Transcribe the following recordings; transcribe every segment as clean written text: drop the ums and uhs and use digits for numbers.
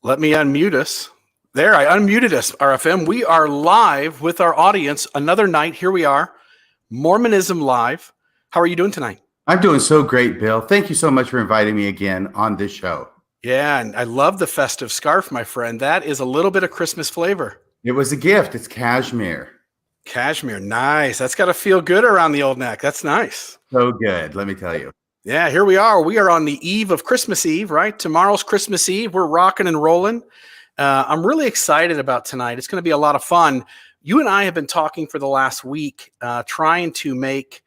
Let me unmute us. There, I unmuted us, RFM. We are live with our audience. Another night. Here we are. Mormonism Live. How are you doing tonight? I'm doing so great, Bill. Thank you so much for inviting me again on this show. Yeah, and I love the festive scarf, my friend. That is a little bit of Christmas flavor. It was a gift. It's cashmere. Cashmere. Nice. That's got to feel good around the old neck. That's nice. So good, let me tell you. Yeah, here we are. We are on the eve of Christmas Eve, right? Tomorrow's Christmas Eve. We're rocking and rolling. I'm really excited about tonight. It's going to be a lot of fun. You and I have been talking for the last week, trying to make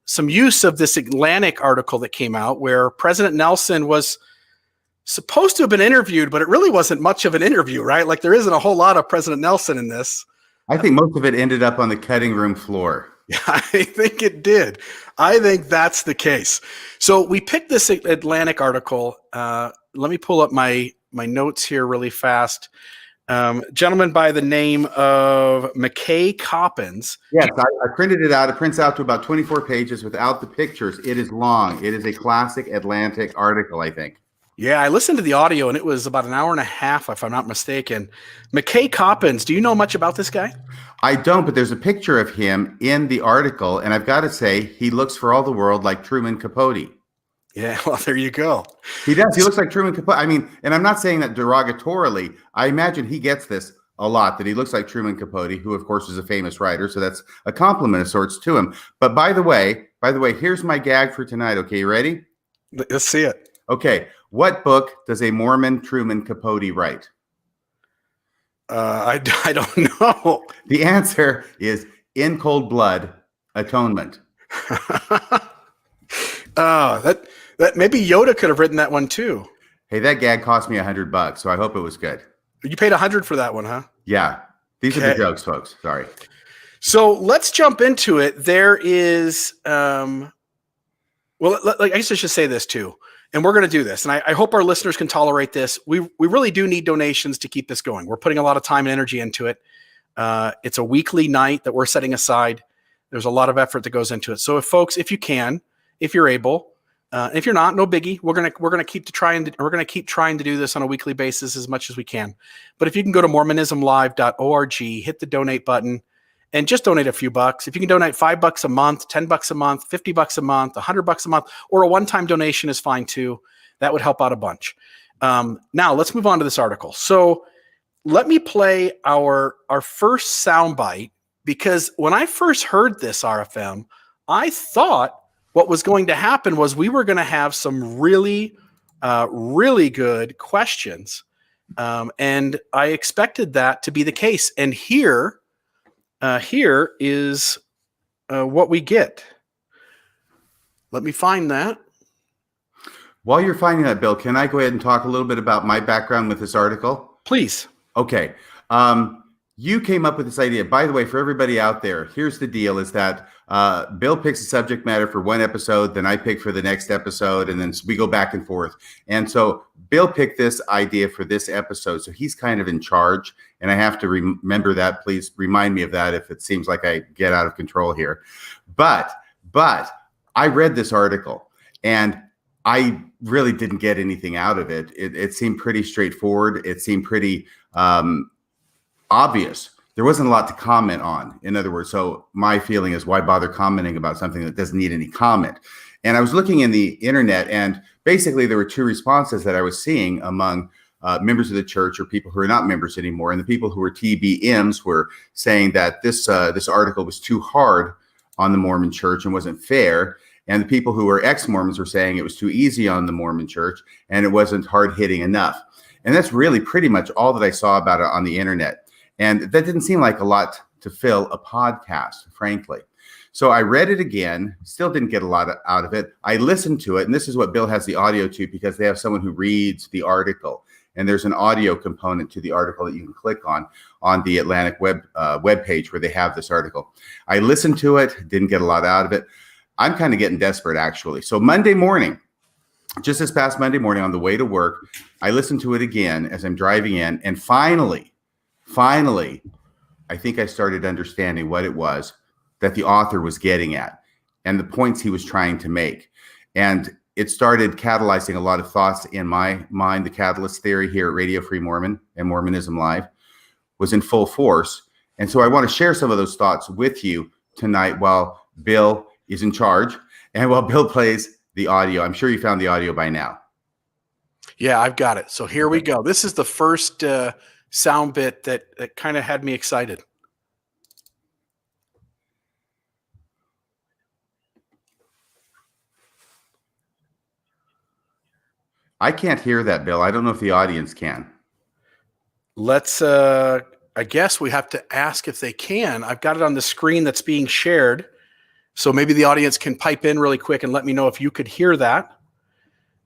some use of this Atlantic article that came out where President Nelson was supposed to have been interviewed, but it really wasn't much of an interview, right? Like there isn't a whole lot of President Nelson in this. I think most of it ended up on the cutting room floor. Yeah, I think it did. I think that's the case. So we picked this Atlantic article. Let me pull up my notes here really fast. Gentleman by the name of McKay Coppins. Yes, I printed it out. It prints out to about 24 pages without the pictures. It is long. It is a classic Atlantic article, I think. Yeah, I listened to the audio, and it was about an hour and a half, if I'm not mistaken. McKay Coppins, do you know much about this guy? I don't, but there's a picture of him in the article, and I've got to say, he looks for all the world like Truman Capote. Yeah, well, there you go. He does. He looks like Truman Capote. I mean, and I'm not saying that derogatorily. I imagine he gets this a lot, that he looks like Truman Capote, who, of course, is a famous writer, so that's a compliment of sorts to him. But by the way, here's my gag for tonight. Okay, you ready? Let's see it. Okay. What book does a Mormon Truman Capote write? I don't know. The answer is In Cold Blood, Atonement. That maybe Yoda could have written that one too. Hey, that gag cost me $100, so I hope it was good. You paid $100 for that one, huh? Yeah. These are the jokes, folks. Sorry. So let's jump into it. There is, I guess I should say this too. And we're going to do this. And I hope our listeners can tolerate this. We really do need donations to keep this going. We're putting a lot of time and energy into it. It's a weekly night that we're setting aside. There's a lot of effort that goes into it. So if you can, if you're able, if you're not, no biggie. We're going to keep trying to do this on a weekly basis as much as we can. But if you can go to mormonismlive.org, hit the donate button, and just donate a few bucks. If you can donate $5 a month, $10 a month, $50 a month, $100 a month, or a one-time donation is fine too. That would help out a bunch. Now let's move on to this article. So let me play our first soundbite, because when I first heard this, RFM, I thought what was going to happen was we were going to have some really, really good questions. And I expected that to be the case. And here is what we get. Let me find that. While you're finding that, Bill, can I go ahead and talk a little bit about my background with this article? Please. Okay. You came up with this idea. By the way, for everybody out there, here's the deal, is that Bill picks a subject matter for one episode, then I pick for the next episode, and then we go back and forth. And so Bill picked this idea for this episode, so he's kind of in charge, and I have to remember that. Please remind me of that if it seems like I get out of control here. But I read this article, and I really didn't get anything out of it. It seemed pretty straightforward. It seemed pretty obvious. There wasn't a lot to comment on, in other words. So my feeling is, why bother commenting about something that doesn't need any comment? And I was looking in the internet, and basically there were two responses that I was seeing among members of the church, or people who are not members anymore. And the people who were TBMs were saying that this article was too hard on the Mormon church and wasn't fair. And the people who were ex-Mormons were saying it was too easy on the Mormon church and it wasn't hard-hitting enough. And that's really pretty much all that I saw about it on the internet. And that didn't seem like a lot to fill a podcast, frankly. So I read it again, still didn't get a lot out of it. I listened to it, and this is what Bill has the audio to, because they have someone who reads the article. And there's an audio component to the article that you can click on the Atlantic web page where they have this article. I listened to it, didn't get a lot out of it. I'm kind of getting desperate, actually. So Monday morning, just this past Monday morning on the way to work, I listened to it again as I'm driving in, and finally, I think I started understanding what it was that the author was getting at and the points he was trying to make. And it started catalyzing a lot of thoughts in my mind. The catalyst theory here at Radio Free Mormon and Mormonism Live was in full force. And so I want to share some of those thoughts with you tonight while Bill is in charge and while Bill plays the audio. I'm sure you found the audio by now. Yeah, I've got it. So here we go. This is the first sound bit that kind of had me excited. I can't hear that, Bill. I don't know if the audience can. Let's, I guess we have to ask if they can. I've got it on the screen that's being shared. So maybe the audience can pipe in really quick and let me know if you could hear that.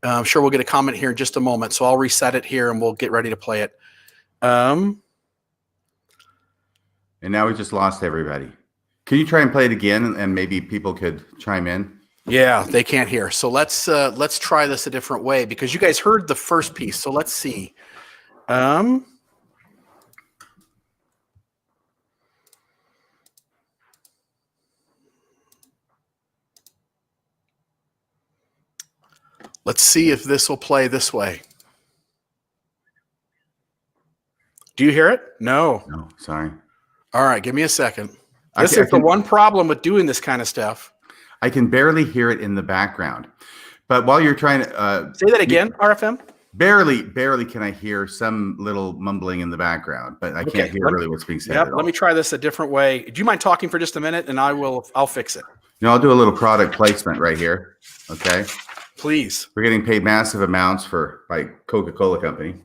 I'm sure we'll get a comment here in just a moment. So I'll reset it here and we'll get ready to play it. And now we just lost everybody. Can you try and play it again and maybe people could chime in? Yeah, they can't hear. So let's try this a different way because you guys heard the first piece. So let's see. Let's see if this will play this way. Do you hear it? No. No, sorry. All right, give me a second. This is the one problem with doing this kind of stuff. I can barely hear it in the background. But while you're trying to... say that again, RFM? Barely can I hear some little mumbling in the background, but I can't hear really what's being said. Yep, let me try this a different way. Do you mind talking for just a minute and I'll fix it. No, I'll do a little product placement right here. Okay. Please. We're getting paid massive amounts by Coca-Cola Company.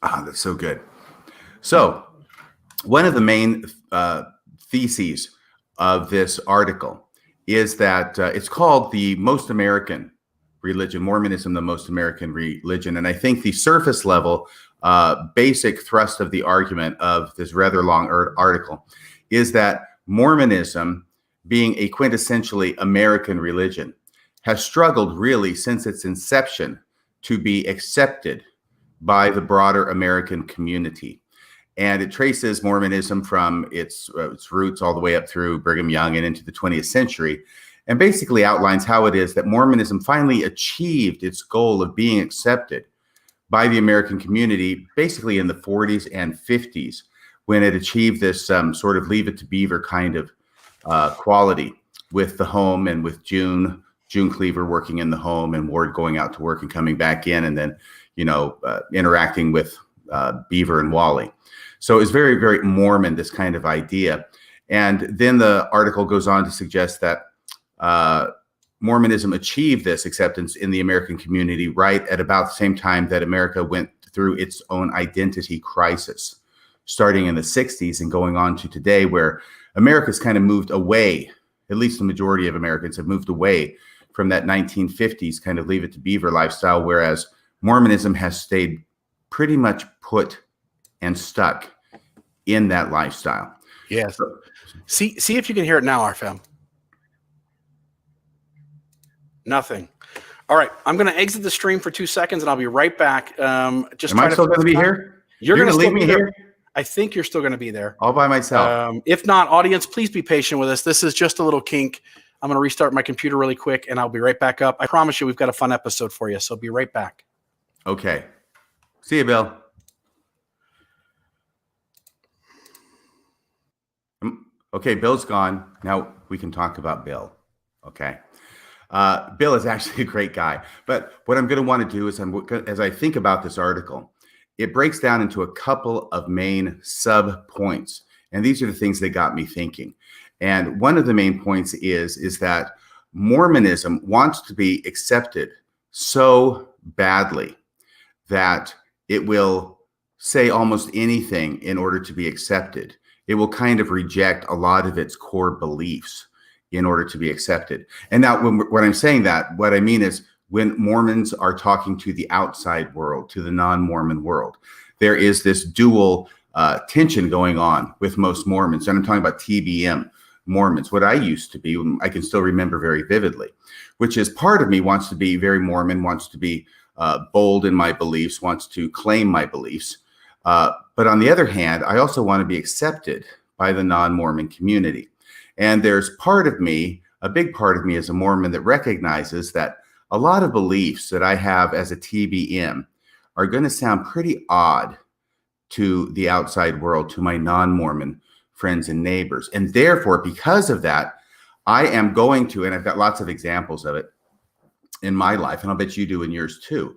That's so good. So one of the main theses of this article is that it's called the most American religion, Mormonism, the most American religion. And I think the surface level basic thrust of the argument of this rather long article is that Mormonism, being a quintessentially American religion, has struggled really since its inception to be accepted by the broader American community. And it traces Mormonism from its roots all the way up through Brigham Young and into the 20th century, and basically outlines how it is that Mormonism finally achieved its goal of being accepted by the American community, basically in the 40s and 50s, when it achieved this sort of leave it to beaver kind of quality with the home and with June Cleaver working in the home and Ward going out to work and coming back in, and then, interacting with Beaver and Wally. So it's very, very Mormon, this kind of idea. And then the article goes on to suggest that Mormonism achieved this acceptance in the American community right at about the same time that America went through its own identity crisis, starting in the 60s and going on to today, where America's kind of moved away, at least the majority of Americans have moved away from that 1950s kind of leave it to beaver lifestyle, whereas Mormonism has stayed pretty much put and stuck in that lifestyle. Yes. See if you can hear it now, RFM. Nothing. All right. I'm going to exit the stream for 2 seconds and I'll be right back. Am I still going to be here? You're going to leave me here? I think you're still going to be there. All by myself. If not, audience, please be patient with us. This is just a little kink. I'm going to restart my computer really quick and I'll be right back up. I promise you we've got a fun episode for you. So be right back. Okay. See you, Bill. Okay, Bill's gone. Now we can talk about Bill. Okay. Bill is actually a great guy. But what I'm going to want to do is, as I think about this article, it breaks down into a couple of main sub points. And these are the things that got me thinking. And one of the main points is that Mormonism wants to be accepted so badly that it will say almost anything in order to be accepted. It will kind of reject a lot of its core beliefs in order to be accepted. And now when I'm saying that, what I mean is when Mormons are talking to the outside world, to the non-Mormon world, there is this dual tension going on with most Mormons. And I'm talking about TBM Mormons, what I used to be, I can still remember very vividly, which is part of me wants to be very Mormon, wants to be bold in my beliefs, wants to claim my beliefs. But on the other hand, I also want to be accepted by the non-Mormon community. And there's part of me, a big part of me as a Mormon that recognizes that a lot of beliefs that I have as a TBM are going to sound pretty odd to the outside world, to my non-Mormon friends and neighbors. And therefore, because of that, I am going to, and I've got lots of examples of it in my life, and I'll bet you do in yours too,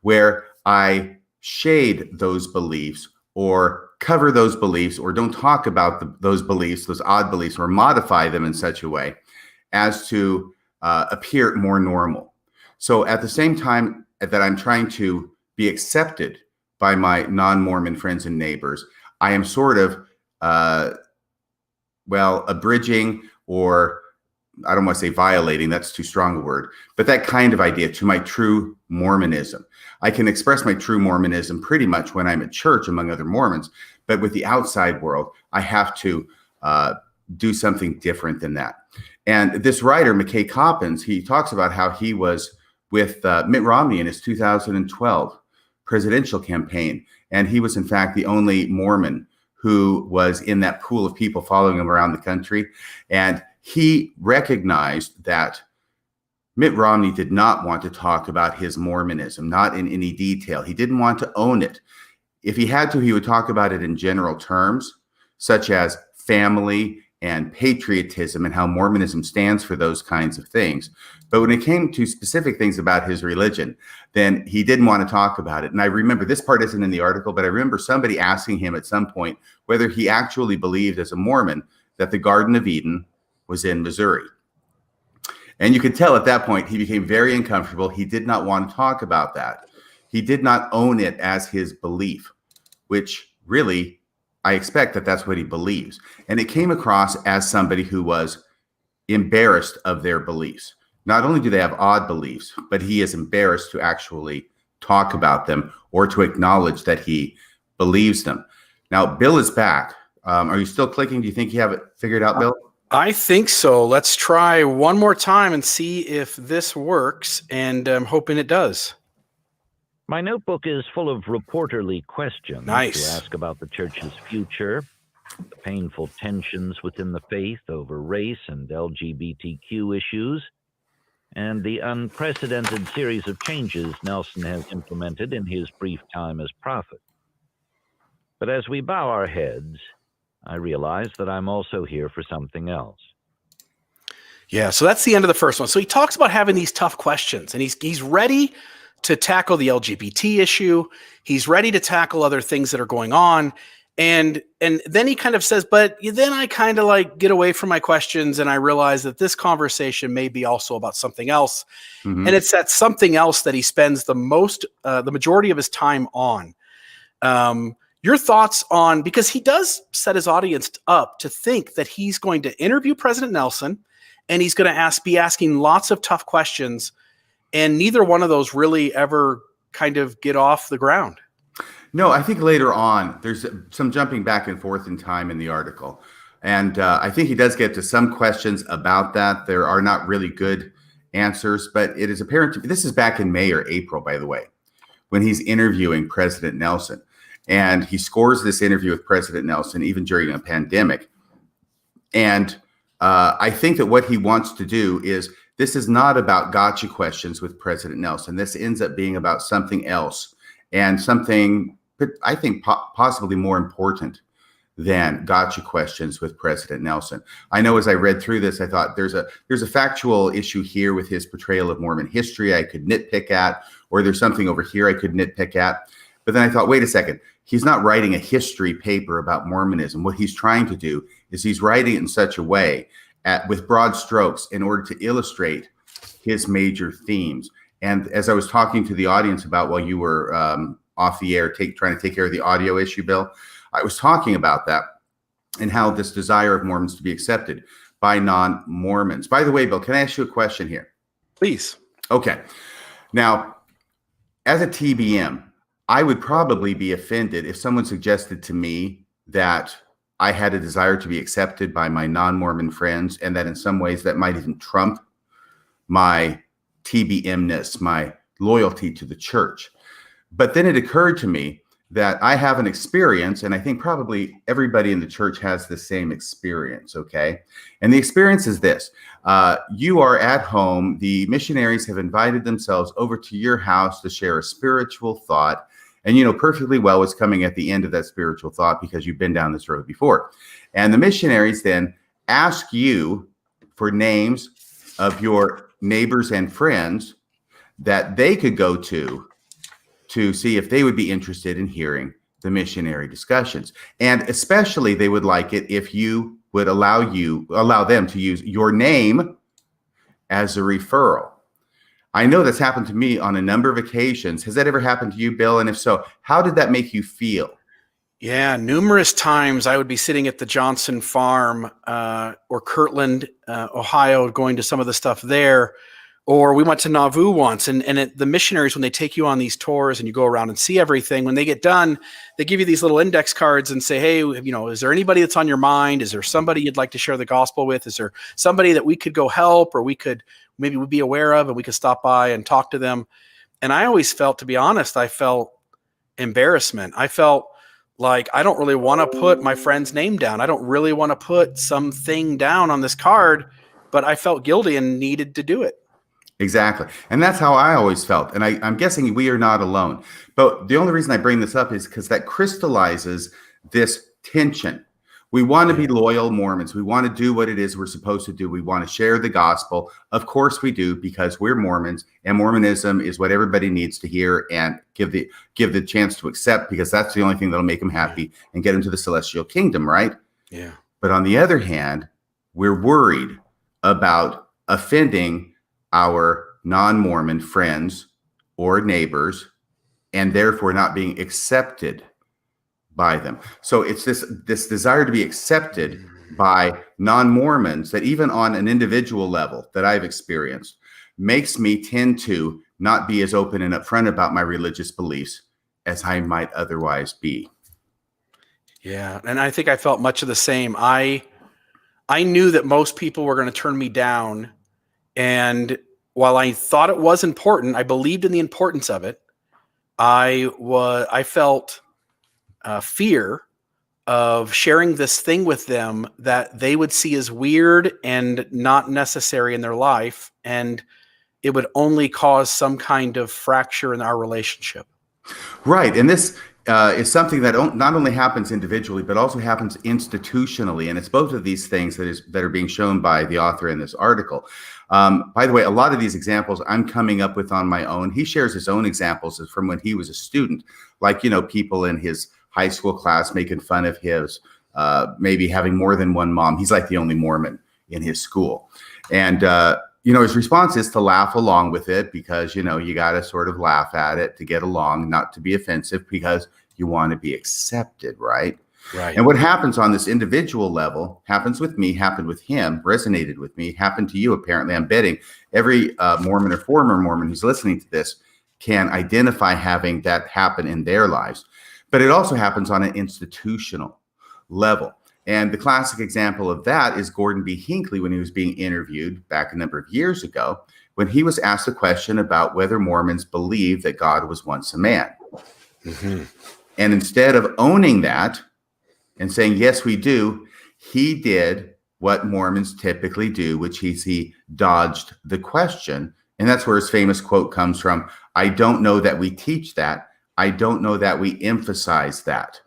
where I shade those beliefs or cover those beliefs or don't talk about those beliefs, those odd beliefs, or modify them in such a way as to appear more normal. So at the same time that I'm trying to be accepted by my non-Mormon friends and neighbors, I am sort of, abridging, or I don't want to say violating, that's too strong a word, but that kind of idea to my true Mormonism. I can express my true Mormonism pretty much when I'm at church among other Mormons, but with the outside world, I have to do something different than that. And this writer, McKay Coppins, he talks about how he was with Mitt Romney in his 2012 presidential campaign. And he was, in fact, the only Mormon who was in that pool of people following him around the country. And he recognized that Mitt Romney did not want to talk about his Mormonism, not in any detail. He didn't want to own it. If he had to, he would talk about it in general terms, such as family and patriotism and how Mormonism stands for those kinds of things. But when it came to specific things about his religion, then he didn't want to talk about it. And I remember, this part isn't in the article, but I remember somebody asking him at some point whether he actually believed as a Mormon that the Garden of Eden was in Missouri. And you could tell at that point he became very uncomfortable. He did not want to talk about that. He did not own it as his belief, which really, I expect that that's what he believes. And it came across as somebody who was embarrassed of their beliefs. Not only do they have odd beliefs, but he is embarrassed to actually talk about them or to acknowledge that he believes them. Now, Bill is back. Are you still clicking? Do you think you have it figured out, Bill? I think so. Let's try one more time and see if this works, and I'm hoping it does. My notebook is full of reporterly questions to ask about the church's future, the painful tensions within the faith over race and LGBTQ issues, and the unprecedented series of changes Nelson has implemented in his brief time as prophet. But as we bow our heads, I realize that I'm also here for something else. Yeah, so that's the end of the first one. So he talks about having these tough questions, and he's ready to tackle the LGBT issue. He's ready to tackle other things that are going on. And then he kind of says, but then I kind of like get away from my questions and I realize that this conversation may be also about something else. Mm-hmm. And it's that something else that he spends the majority of his time on. Your thoughts on, because he does set his audience up to think that he's going to interview President Nelson and he's going to be asking lots of tough questions, and neither one of those really ever kind of get off the ground. No, I think later on, there's some jumping back and forth in time in the article. And I think he does get to some questions about that. There are not really good answers, but it is apparent to me, this is back in May or April, by the way, when he's interviewing President Nelson. And he scores this interview with President Nelson, even during a pandemic. And I think that what he wants to do is, this is not about gotcha questions with President Nelson. This ends up being about something else, and something, I think, possibly more important than gotcha questions with President Nelson. I know as I read through this, I thought there's a factual issue here with his portrayal of Mormon history I could nitpick at, or there's something over here I could nitpick at. But then I thought, wait a second, he's not writing a history paper about Mormonism. What he's trying to do is he's writing it in such a way with broad strokes in order to illustrate his major themes. And as I was talking to the audience about while you were off the air, trying to take care of the audio issue, Bill, I was talking about that and how this desire of Mormons to be accepted by non-Mormons. By the way, Bill, can I ask you a question here? Please. Okay. Now, as a TBM, I would probably be offended if someone suggested to me that I had a desire to be accepted by my non-Mormon friends, and that in some ways that might even trump my TBM-ness, my loyalty to the church. But then it occurred to me that I have an experience, and I think probably everybody in the church has the same experience, okay? And the experience is this. You are at home. The missionaries have invited themselves over to your house to share a spiritual thought. And you know perfectly well what's coming at the end of that spiritual thought because you've been down this road before. And the missionaries then ask you for names of your neighbors and friends that they could go to see if they would be interested in hearing the missionary discussions. And especially they would like it if you would allow them to use your name as a referral. I know that's happened to me on a number of occasions. Has that ever happened to you, Bill? And if so, how did that make you feel? Yeah, numerous times I would be sitting at the Johnson farm or Kirtland, Ohio, going to some of the stuff there. Or we went to Nauvoo once, and the missionaries, when they take you on these tours and you go around and see everything, when they get done, they give you these little index cards and say, hey, you know, is there anybody that's on your mind? Is there somebody you'd like to share the gospel with? Is there somebody that we could go help, or we'd be aware of, and we could stop by and talk to them? And I always felt, to be honest, I felt embarrassment. I felt like I don't really want to put my friend's name down. I don't really want to put something down on this card, but I felt guilty and needed to do it. Exactly. And that's how I always felt. And I'm guessing we are not alone. But the only reason I bring this up is because that crystallizes this tension. We want to be loyal Mormons. We want to do what it is we're supposed to do. We want to share the gospel. Of course we do, because we're Mormons, and Mormonism is what everybody needs to hear and give the chance to accept, because that's the only thing that'll make them happy and get them to the celestial kingdom, right? Yeah. But on the other hand, we're worried about offending our non-Mormon friends or neighbors, and therefore not being accepted by them. So it's this desire to be accepted by non-Mormons that, even on an individual level that I've experienced, makes me tend to not be as open and upfront about my religious beliefs as I might otherwise be. Yeah, and I think I felt much of the same. I knew that most people were going to turn me down. And while I thought it was important, I believed in the importance of it. I felt fear of sharing this thing with them that they would see as weird and not necessary in their life, and it would only cause some kind of fracture in our relationship. Right, and this is something that not only happens individually, but also happens institutionally. And it's both of these things that are being shown by the author in this article. By the way, a lot of these examples I'm coming up with on my own. He shares his own examples from when he was a student, like, you know, people in his high school class making fun of his maybe having more than one mom. He's like the only Mormon in his school. And, you know, his response is to laugh along with it, because, you know, you got to sort of laugh at it to get along, not to be offensive, because you want to be accepted, right? Right. And what happens on this individual level happens with me, happened with him, resonated with me, happened to you, apparently. I'm betting every Mormon or former Mormon who's listening to this can identify having that happen in their lives. But it also happens on an institutional level. And the classic example of that is Gordon B. Hinckley, when he was being interviewed back a number of years ago, when he was asked a question about whether Mormons believe that God was once a man. Mm-hmm. And instead of owning that and saying, yes, we do, he did what Mormons typically do, which is he dodged the question. And that's where his famous quote comes from. I don't know that we teach that. I don't know that we emphasize that.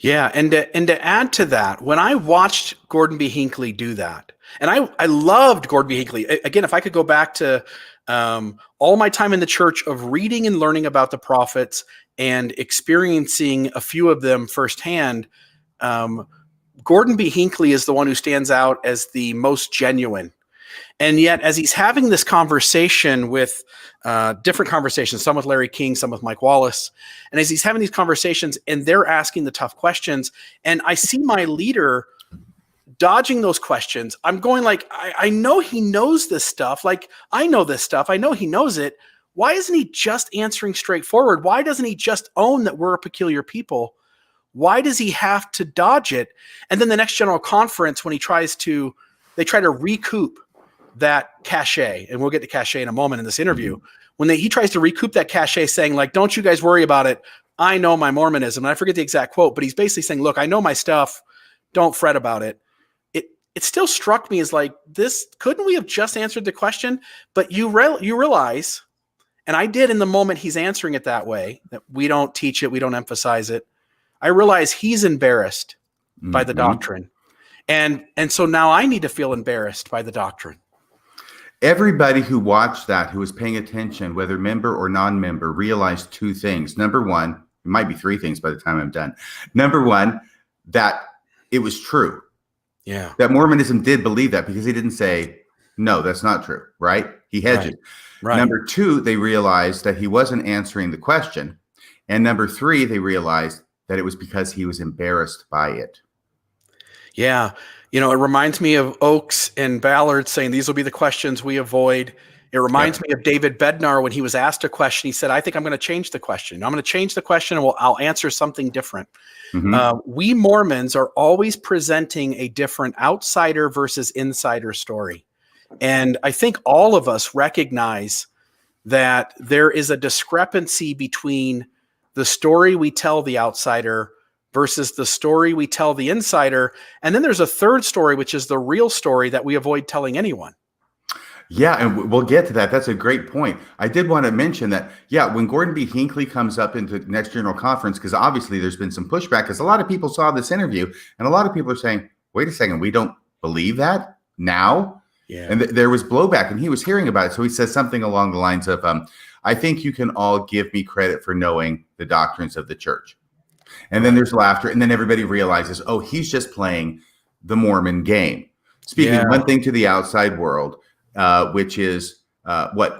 Yeah, and to add to that, when I watched Gordon B. Hinckley do that, and I loved Gordon B. Hinckley. Again, if I could go back to all my time in the church of reading and learning about the prophets and experiencing a few of them firsthand, Gordon B. Hinckley is the one who stands out as the most genuine. And yet, as he's having this conversation with different conversations, some with Larry King, some with Mike Wallace, and as he's having these conversations and they're asking the tough questions, and I see my leader dodging those questions, I'm going like, I know he knows this stuff. Like, I know this stuff. I know he knows it. Why isn't he just answering straightforward? Why doesn't he just own that we're a peculiar people? Why does he have to dodge it? And then the next general conference, when they try to recoup that cachet, and we'll get to cachet in a moment in this interview, when he tries to recoup that cachet, saying like, don't you guys worry about it. I know my Mormonism. And I forget the exact quote, but he's basically saying, look, I know my stuff. Don't fret about it. It still struck me as like, this, couldn't we have just answered the question? But you realize, and I did in the moment he's answering it that way, that we don't teach it, we don't emphasize it. I realize he's embarrassed by the doctrine. And so now I need to feel embarrassed by the doctrine. Everybody who watched that, who was paying attention, whether member or non-member, realized two things. Number one, it might be three things by the time I'm done. Number one, that it was true. Yeah. That Mormonism did believe that, because he didn't say, no, that's not true, right? He hedged it. Right. Number two, they realized that he wasn't answering the question. And number three, they realized that it was because he was embarrassed by it. Yeah. It reminds me of Oakes and Ballard saying, these will be the questions we avoid. It reminds me of David Bednar when he was asked a question. He said, I think I'm going to change the question. I'm going to change the question and I'll answer something different. We Mormons are always presenting a different outsider versus insider story. And I think all of us recognize that there is a discrepancy between the story we tell the outsider versus the story we tell the insider. And then there's a third story, which is the real story that we avoid telling anyone. Yeah, and we'll get to that. That's a great point. I did want to mention that, when Gordon B. Hinckley comes up into Next General Conference, because obviously there's been some pushback, because a lot of people saw this interview, and a lot of people are saying, wait a second, we don't believe that now? Yeah. And there was blowback, and he was hearing about it. So he says something along the lines of, I think you can all give me credit for knowing the doctrines of the church. And then there's laughter, and then everybody realizes, oh, he's just playing the Mormon game. Speaking one thing to the outside world, which is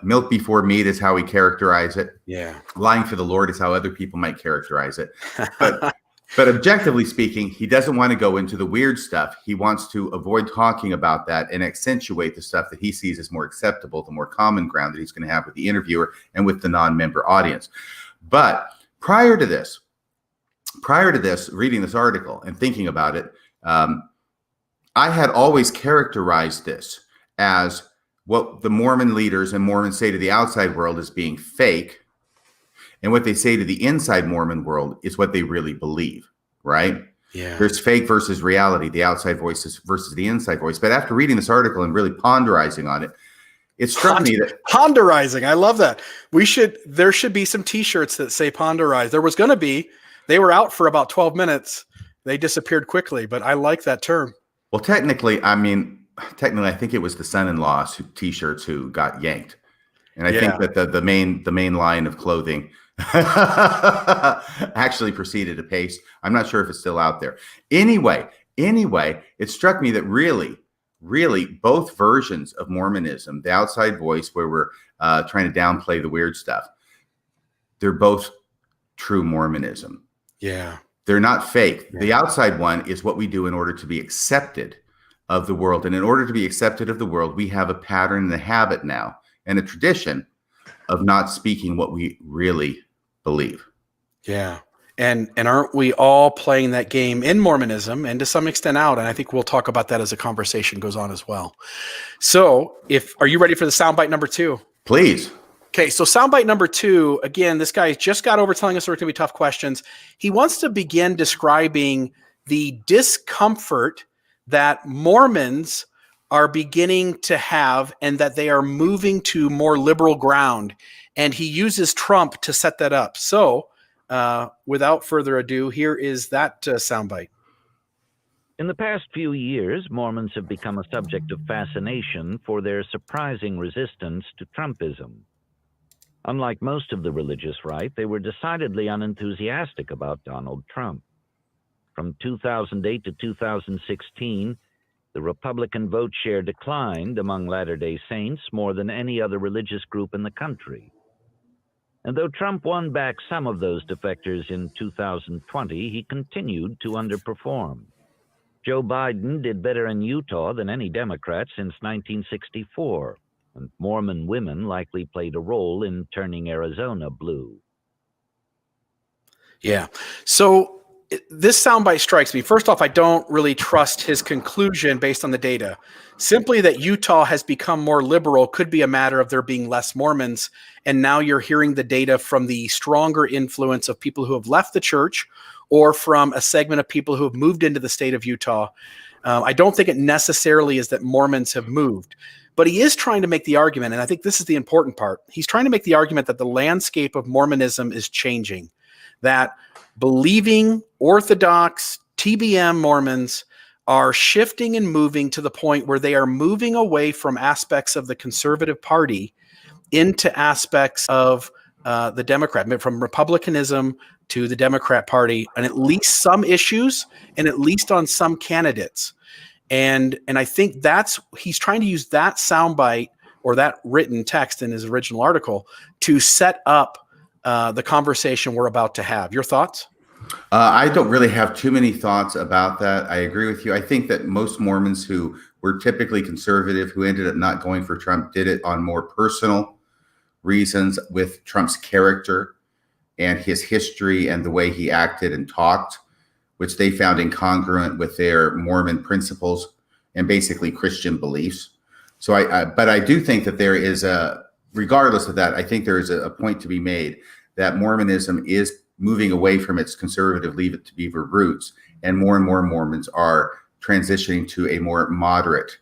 milk before meat is how we characterize it. Yeah. Lying to the Lord is how other people might characterize it. But objectively speaking, he doesn't want to go into the weird stuff. He wants to avoid talking about that and accentuate the stuff that he sees as more acceptable, the more common ground that he's going to have with the interviewer and with the non-member audience. But prior to this, reading this article and thinking about it, I had always characterized this as what the Mormon leaders and Mormons say to the outside world is being fake, and what they say to the inside Mormon world is what they really believe, right? Yeah. There's fake versus reality, the outside voices versus the inside voice. But after reading this article and really ponderizing on it, it struck me that ponderizing. I love that. There should be some T-shirts that say ponderize. There was going to be. They were out for about 12 minutes. They disappeared quickly, but I like that term. Well, technically, I think it was the son-in-law's T-shirts who got yanked, and I think that the main line of clothing actually proceeded apace. I'm not sure if it's still out there. Anyway, it struck me that really both versions of Mormonism, the outside voice where we're trying to downplay the weird stuff, they're both true Mormonism. Yeah. They're not fake. Yeah. The outside one is what we do in order to be accepted of the world. And in order to be accepted of the world, we have a pattern and a habit now and a tradition of not speaking what we really believe. Yeah. And aren't we all playing that game in Mormonism and to some extent out? And I think we'll talk about that as the conversation goes on as well. So are you ready for the soundbite number 2? Please. Okay, so soundbite number 2, again, this guy just got over telling us there are going to be tough questions. He wants to begin describing the discomfort that Mormons are beginning to have and that they are moving to more liberal ground. And he uses Trump to set that up. So without further ado, here is that soundbite. In the past few years, Mormons have become a subject of fascination for their surprising resistance to Trumpism. Unlike most of the religious right, they were decidedly unenthusiastic about Donald Trump. From 2008 to 2016, the Republican vote share declined among Latter-day Saints more than any other religious group in the country. And though Trump won back some of those defectors in 2020, he continued to underperform. Joe Biden did better in Utah than any Democrat since 1964. And Mormon women likely played a role in turning Arizona blue. Yeah. So this soundbite strikes me. First off, I don't really trust his conclusion based on the data. Simply that Utah has become more liberal could be a matter of there being less Mormons. And now you're hearing the data from the stronger influence of people who have left the church or from a segment of people who have moved into the state of Utah. I don't think it necessarily is that Mormons have moved. But he is trying to make the argument, and I think this is the important part. He's trying to make the argument that the landscape of Mormonism is changing, that believing Orthodox TBM Mormons are shifting and moving to the point where they are moving away from aspects of the conservative party into aspects of the Democrat, from Republicanism to the Democrat Party, and at least some issues and at least on some candidates. And I think he's trying to use that soundbite or that written text in his original article to set up the conversation we're about to have. Your thoughts? I don't really have too many thoughts about that. I agree with you. I think that most Mormons who were typically conservative, who ended up not going for Trump, did it on more personal reasons with Trump's character and his history and the way he acted and talked, which they found incongruent with their Mormon principles and basically Christian beliefs. So but I do think that there is regardless of that, I think there is a point to be made that Mormonism is moving away from its conservative Leave It to Beaver roots, and more Mormons are transitioning to a more moderate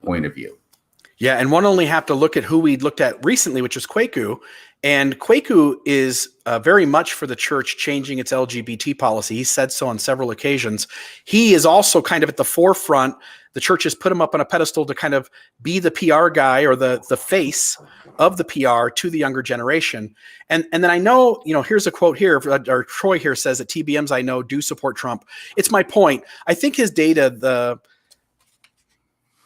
point of view. Yeah, and one only have to look at who we looked at recently, which was Kwaku. And Kwaku is very much for the church changing its LGBT policy. He said so on several occasions. He is also kind of at the forefront. The church has put him up on a pedestal to kind of be the PR guy or the face of the PR to the younger generation. And then I know, here's a quote here, or Troy here says that TBMs I know do support Trump. It's my point. I think his data,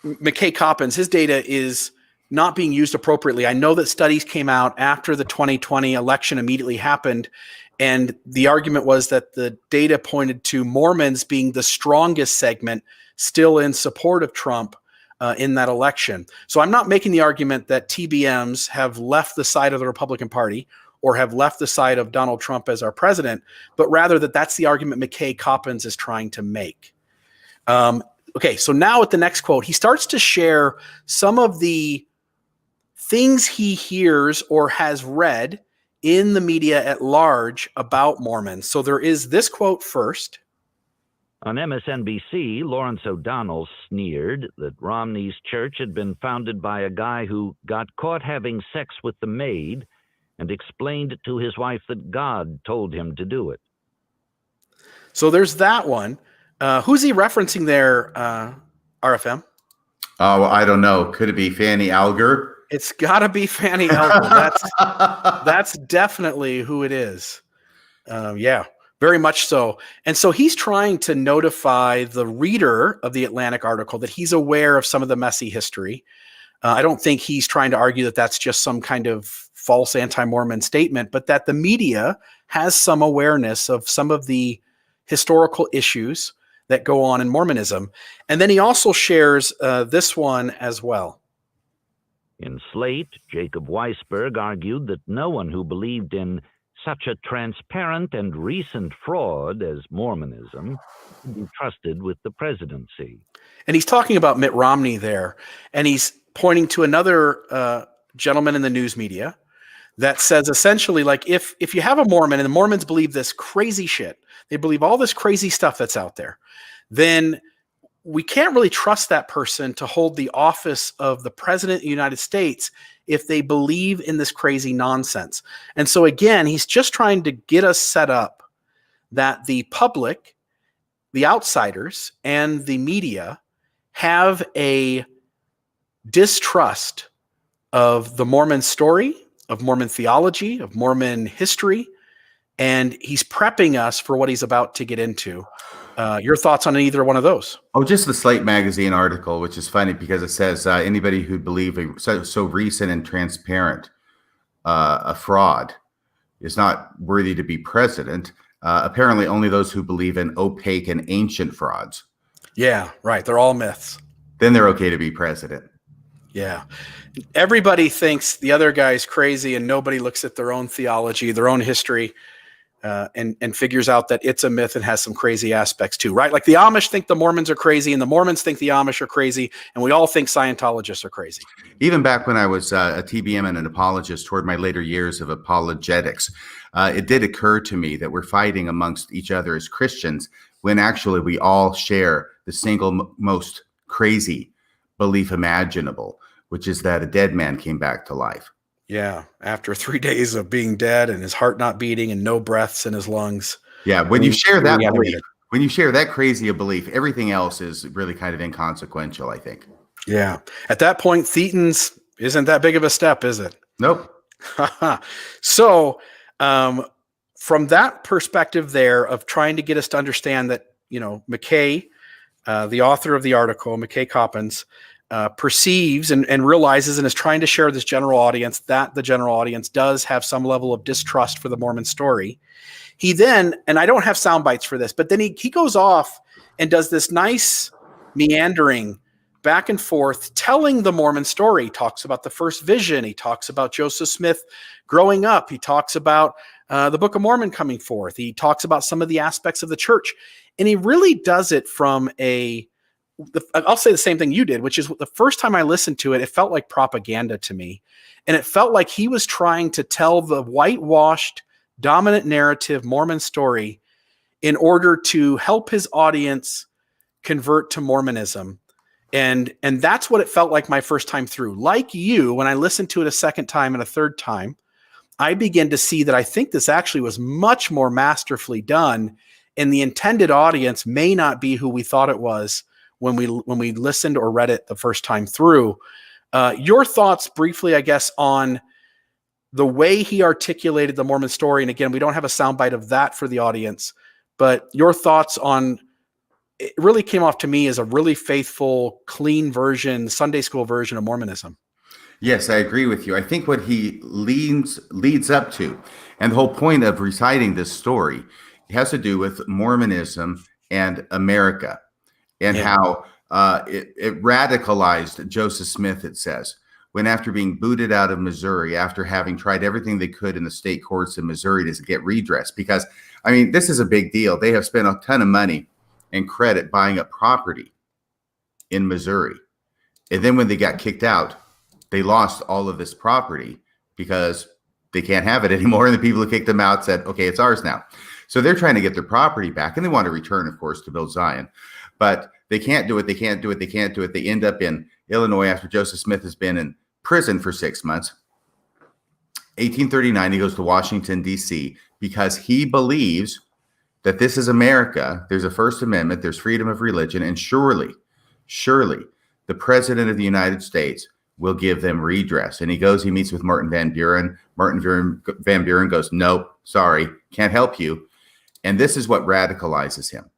McKay Coppins, his data is not being used appropriately. I know that studies came out after the 2020 election immediately happened, and the argument was that the data pointed to Mormons being the strongest segment still in support of Trump in that election. So I'm not making the argument that TBMs have left the side of the Republican Party or have left the side of Donald Trump as our president, but rather that that's the argument McKay Coppins is trying to make. Okay, so now at the next quote, he starts to share some of the things he hears or has read in the media at large about Mormons. So there is this quote first. On MSNBC, Lawrence O'Donnell sneered that Romney's church had been founded by a guy who got caught having sex with the maid and explained to his wife that God told him to do it. So there's that one. Who's he referencing there, RFM? Oh, well, I don't know. Could it be Fanny Alger? It's got to be Fanny Alger. That's definitely who it is. Yeah, very much so. And so he's trying to notify the reader of the Atlantic article that he's aware of some of the messy history. I don't think he's trying to argue that that's just some kind of false anti-Mormon statement, but that the media has some awareness of some of the historical issues that go on in Mormonism. And then he also shares this one as well. In Slate, Jacob Weisberg argued that no one who believed in such a transparent and recent fraud as Mormonism could be trusted with the presidency. And he's talking about Mitt Romney there, and he's pointing to another gentleman in the news media that says essentially, like, if you have a Mormon and the Mormons believe this crazy shit, they believe all this crazy stuff that's out there, then we can't really trust that person to hold the office of the president of the United States if they believe in this crazy nonsense. And so again, he's just trying to get us set up that the public, the outsiders, and the media have a distrust of the Mormon story, of Mormon theology, of Mormon history, and he's prepping us for what he's about to get into. Your thoughts on either one of those? Oh, just the Slate magazine article, which is funny because it says anybody who believe so recent and transparent a fraud is not worthy to be president. Apparently, only those who believe in opaque and ancient frauds. Yeah, right. They're all myths. Then they're okay to be president. Yeah. Everybody thinks the other guy's crazy and nobody looks at their own theology, their own history. and figures out that it's a myth and has some crazy aspects too, right? Like the Amish think the Mormons are crazy, and the Mormons think the Amish are crazy, and we all think Scientologists are crazy. Even back when I was a TBM and an apologist toward my later years of apologetics, it did occur to me that we're fighting amongst each other as Christians when actually we all share the single most crazy belief imaginable, which is that a dead man came back to life. Yeah, after 3 days of being dead and his heart not beating and no breaths in his lungs. Yeah, when you share that belief, when you share that crazy a belief, everything else is really kind of inconsequential, I think. Yeah. At that point, Thetans isn't that big of a step, is it? Nope. So from that perspective there of trying to get us to understand that, McKay, the author of the article, McKay Coppins, perceives and realizes and is trying to share this general audience that the general audience does have some level of distrust for the Mormon story. He then, and I don't have sound bites for this, but then he goes off and does this nice meandering back and forth, telling the Mormon story. He talks about the first vision. He talks about Joseph Smith growing up. He talks about the Book of Mormon coming forth. He talks about some of the aspects of the church. And he really does it from I'll say the same thing you did, which is the first time I listened to it, it felt like propaganda to me. And it felt like he was trying to tell the whitewashed, dominant narrative Mormon story in order to help his audience convert to Mormonism. And that's what it felt like my first time through. Like you, when I listened to it a second time and a third time, I began to see that I think this actually was much more masterfully done, and the intended audience may not be who we thought it was when we listened or read it the first time through. Your thoughts briefly, I guess, on the way he articulated the Mormon story. And again, we don't have a soundbite of that for the audience, but your thoughts on it really came off to me as a really faithful, clean version, Sunday school version of Mormonism. Yes, I agree with you. I think what he leads up to, and the whole point of reciting this story, has to do with Mormonism and America, and how it radicalized Joseph Smith, it says, when after being booted out of Missouri, after having tried everything they could in the state courts in Missouri to get redress, because, I mean, this is a big deal. They have spent a ton of money and credit buying up property in Missouri. And then when they got kicked out, they lost all of this property because they can't have it anymore. And the people who kicked them out said, okay, it's ours now. So they're trying to get their property back, and they want to return, of course, to build Zion. But they can't do it. They can't do it. They can't do it. They end up in Illinois after Joseph Smith has been in prison for 6 months. 1839, he goes to Washington, D.C., because he believes that this is America. There's a First Amendment. There's freedom of religion. And surely the president of the United States will give them redress. And he goes, he meets with Martin Van Buren. Martin Van Buren goes, nope, sorry, can't help you. And this is what radicalizes him.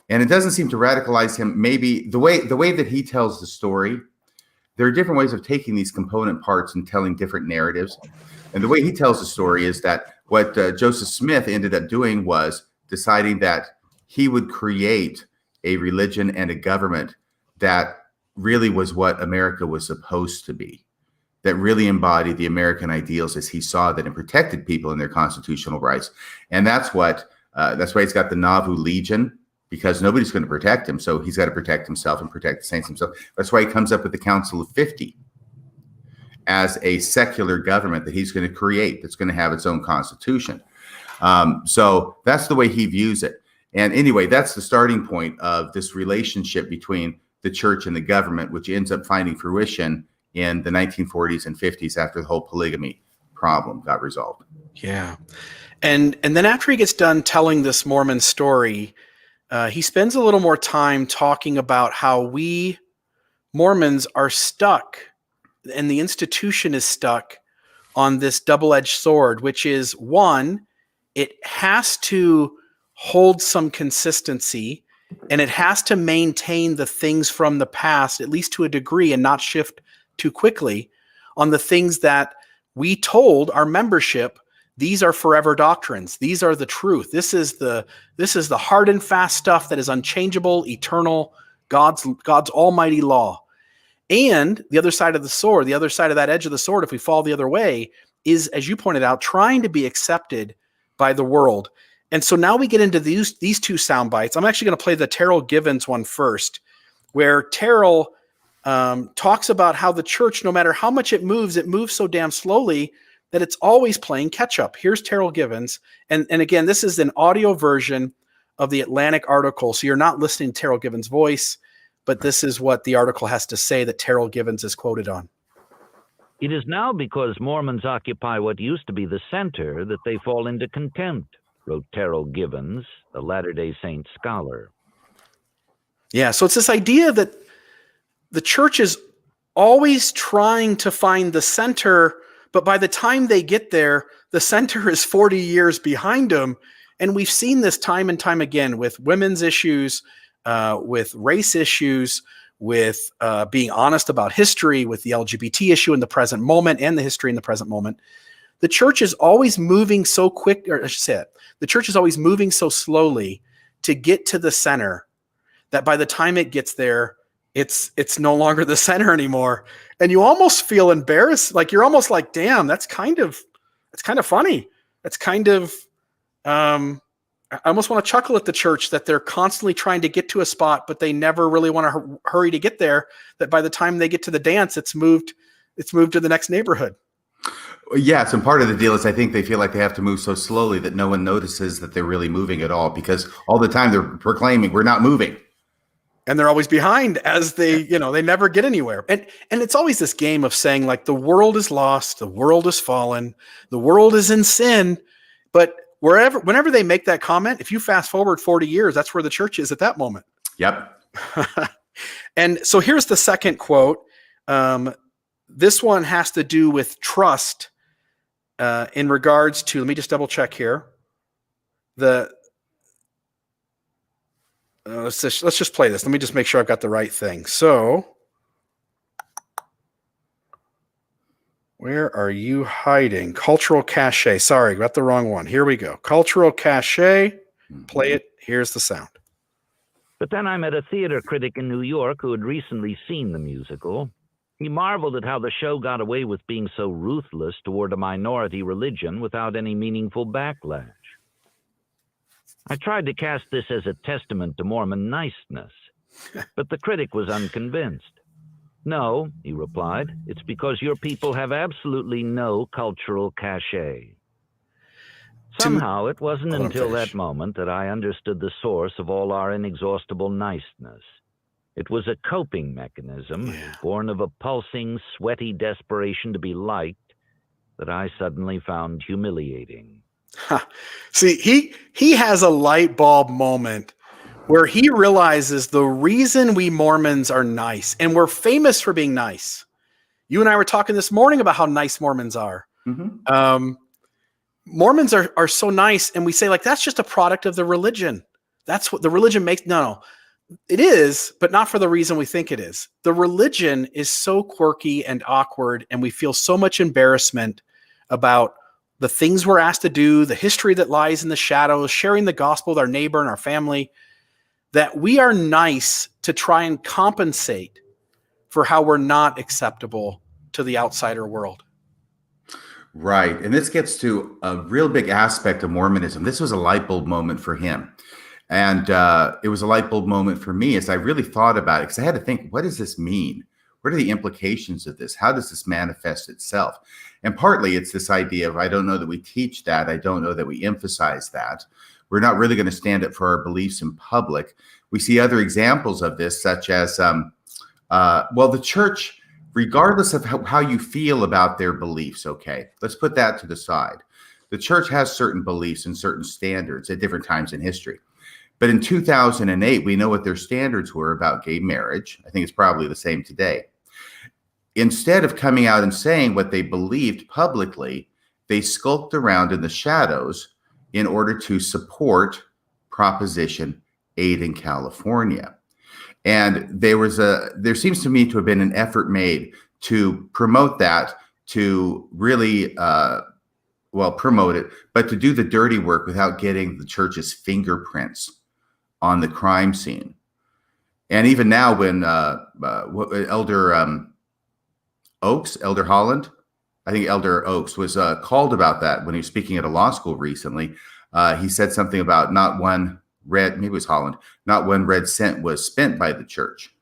And it doesn't seem to radicalize him. Maybe the way that he tells the story, there are different ways of taking these component parts and telling different narratives. And the way he tells the story is that what Joseph Smith ended up doing was deciding that he would create a religion and a government that really was what America was supposed to be, that really embodied the American ideals as he saw that and protected people in their constitutional rights. And that's why he's got the Nauvoo Legion, because nobody's going to protect him. So he's got to protect himself and protect the saints himself. That's why he comes up with the Council of 50 as a secular government that he's going to create that's going to have its own constitution. So that's the way he views it. And anyway, that's the starting point of this relationship between the church and the government, which ends up finding fruition in the 1940s and 50s after the whole polygamy problem got resolved. Yeah. And then after he gets done telling this Mormon story, he spends a little more time talking about how we Mormons are stuck, and the institution is stuck on this double-edged sword, which is, one, it has to hold some consistency, and it has to maintain the things from the past, at least to a degree, and not shift too quickly on the things that we told our membership. These are forever doctrines. These are the truth. This is the hard and fast stuff that is unchangeable, eternal, God's almighty law. And the other side of the sword, the other side of that edge of the sword, if we fall the other way, is, as you pointed out, trying to be accepted by the world. And so now we get into these two sound bites. I'm actually going to play the Terrell Givens one first, where Terrell talks about how the church, no matter how much it moves so damn slowly that it's always playing catch up. Here's Terrell Givens. And again, this is an audio version of the Atlantic article. So you're not listening to Terrell Givens' voice, but this is what the article has to say that Terrell Givens is quoted on. It is now because Mormons occupy what used to be the center that they fall into contempt, wrote Terrell Givens, a Latter-day Saint scholar. Yeah, so it's this idea that the church is always trying to find the center, but by the time they get there, the center is 40 years behind them. And we've seen this time and time again with women's issues, with race issues, with being honest about history, with the LGBT issue in the present moment and the history in the present moment. The church is always moving so quick, or I should say it, the church is always moving so slowly to get to the center that by the time it gets there, it's no longer the center anymore. And you almost feel embarrassed. Like you're almost like, damn, that's kind of funny. That's kind of, I almost want to chuckle at the church that they're constantly trying to get to a spot, but they never really want to hurry to get there. That by the time they get to the dance, it's moved to the next neighborhood. Yes, and part of the deal is I think they feel like they have to move so slowly that no one notices that they're really moving at all, because all the time they're proclaiming we're not moving. And they're always behind as they never get anywhere. And it's always this game of saying like the world is lost, the world is fallen, the world is in sin. But whenever they make that comment, if you fast forward 40 years, that's where the church is at that moment. Yep. And so here's the second quote. This one has to do with trust in regards to, let me just double check here. Let's just play this. Let me just make sure I've got the right thing. So, where are you hiding? Cultural cachet. Sorry, got the wrong one. Here we go. Cultural cachet. Play it. Here's the sound. But then I met a theater critic in New York who had recently seen the musical. He marveled at how the show got away with being so ruthless toward a minority religion without any meaningful backlash. I tried to cast this as a testament to Mormon niceness, but the critic was unconvinced. No, he replied, it's because your people have absolutely no cultural cachet. Somehow it wasn't until that moment that I understood the source of all our inexhaustible niceness. It was a coping mechanism, born of a pulsing, sweaty desperation to be liked, that I suddenly found humiliating. See, he has a light bulb moment where he realizes the reason we Mormons are nice, and we're famous for being nice. You and I were talking this morning about how nice Mormons are. Mm-hmm. Mormons are so nice, and we say like that's just a product of the religion. That's what the religion makes. No, it is, but not for the reason we think it is. The religion is so quirky and awkward, and we feel so much embarrassment about the things we're asked to do, the history that lies in the shadows, sharing the gospel with our neighbor and our family, that we are nice to try and compensate for how we're not acceptable to the outsider world. Right. And this gets to a real big aspect of Mormonism. This was a light bulb moment for him. And it was a light bulb moment for me as I really thought about it, because I had to think, what does this mean? What are the implications of this? How does this manifest itself? And partly it's this idea of, I don't know that we teach that. I don't know that we emphasize that. We're not really going to stand up for our beliefs in public. We see other examples of this, such as, the church, regardless of how you feel about their beliefs, okay, let's put that to the side. The church has certain beliefs and certain standards at different times in history. But in 2008, we know what their standards were about gay marriage. I think it's probably the same today. Instead of coming out and saying what they believed publicly, they skulked around in the shadows in order to support Proposition 8 in California. And there seems to me to have been an effort made to promote that, to really, promote it, but to do the dirty work without getting the church's fingerprints on the crime scene. And even now when Elder Holland, I think Elder Oaks was called about that when he was speaking at a law school recently, He said something about not one maybe it was Holland, not one red cent was spent by the church.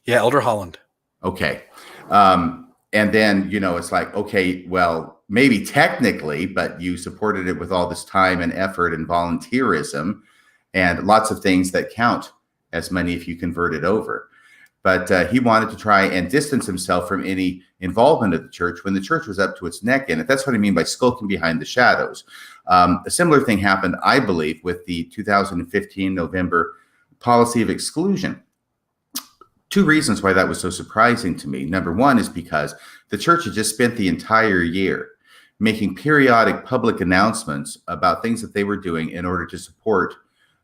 Yeah, Elder Holland. Okay. And then, it's like, okay, well, maybe technically, but you supported it with all this time and effort and volunteerism and lots of things that count as money if you convert it over. But he wanted to try and distance himself from any involvement of the church when the church was up to its neck in it. That's what I mean by skulking behind the shadows. A similar thing happened, I believe, with the 2015 November policy of exclusion. Two reasons why that was so surprising to me. Number one is because the church had just spent the entire year making periodic public announcements about things that they were doing in order to support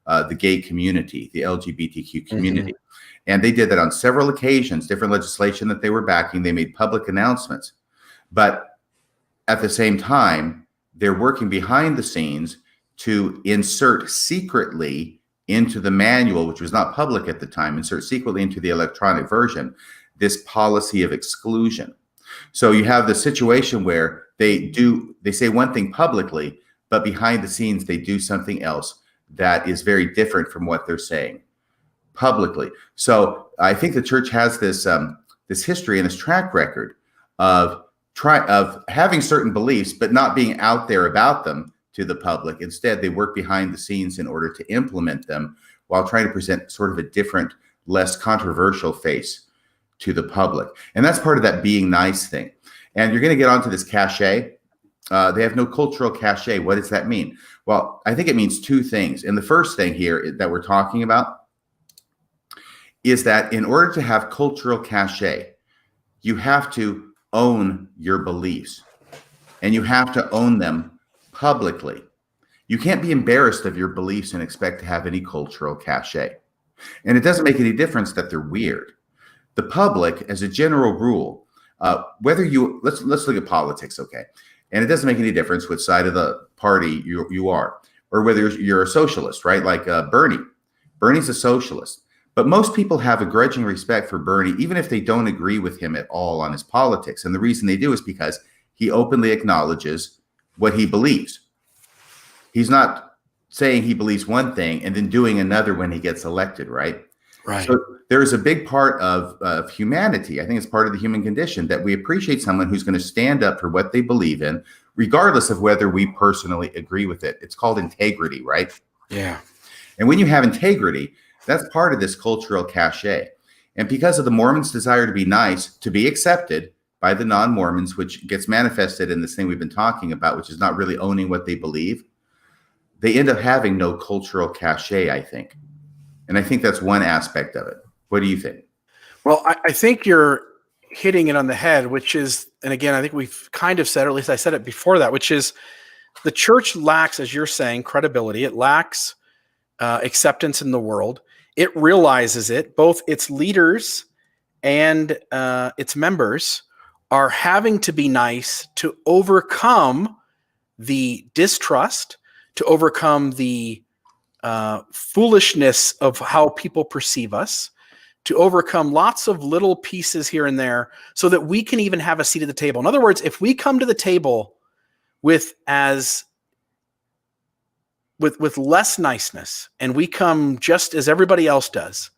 the gay community, the LGBTQ community. Mm-hmm. And they did that on several occasions, different legislation that they were backing. They made public announcements. But at the same time, they're working behind the scenes to insert secretly into the manual, which was not public at the time, insert secretly into the electronic version, this policy of exclusion. So you have the situation where they say one thing publicly, but behind the scenes, they do something else that is very different from what they're saying publicly. So I think the church has this history and this track record of having certain beliefs, but not being out there about them to the public. Instead, they work behind the scenes in order to implement them while trying to present sort of a different, less controversial face to the public. And that's part of that being nice thing. And you're going to get onto this cachet. They have no cultural cachet. What does that mean? Well, I think it means two things. And the first thing here that we're talking about is that in order to have cultural cachet, you have to own your beliefs, and you have to own them publicly. You can't be embarrassed of your beliefs and expect to have any cultural cachet. And it doesn't make any difference that they're weird. The public, as a general rule, let's look at politics, okay? And it doesn't make any difference which side of the party you are, or whether you're a socialist, right? Like Bernie. Bernie's a socialist. But most people have a grudging respect for Bernie, even if they don't agree with him at all on his politics. And the reason they do is because he openly acknowledges what he believes. He's not saying he believes one thing and then doing another when he gets elected, right? Right. So there is a big part of humanity. I think it's part of the human condition that we appreciate someone who's going to stand up for what they believe in, regardless of whether we personally agree with it. It's called integrity, right? Yeah. And when you have integrity, that's part of this cultural cachet. And because of the Mormons' desire to be nice, to be accepted by the non-Mormons, which gets manifested in this thing we've been talking about, which is not really owning what they believe, they end up having no cultural cachet, I think. And I think that's one aspect of it. What do you think? Well, I think you're hitting it on the head, which is, and again, I think we've kind of said, or at least I said it before that, which is the church lacks, as you're saying, credibility. It lacks acceptance in the world. It realizes it. Both its leaders and its members are having to be nice to overcome the distrust, to overcome the foolishness of how people perceive us, to overcome lots of little pieces here and there so that we can even have a seat at the table. In other words, if we come to the table with less niceness and we come just as everybody else does,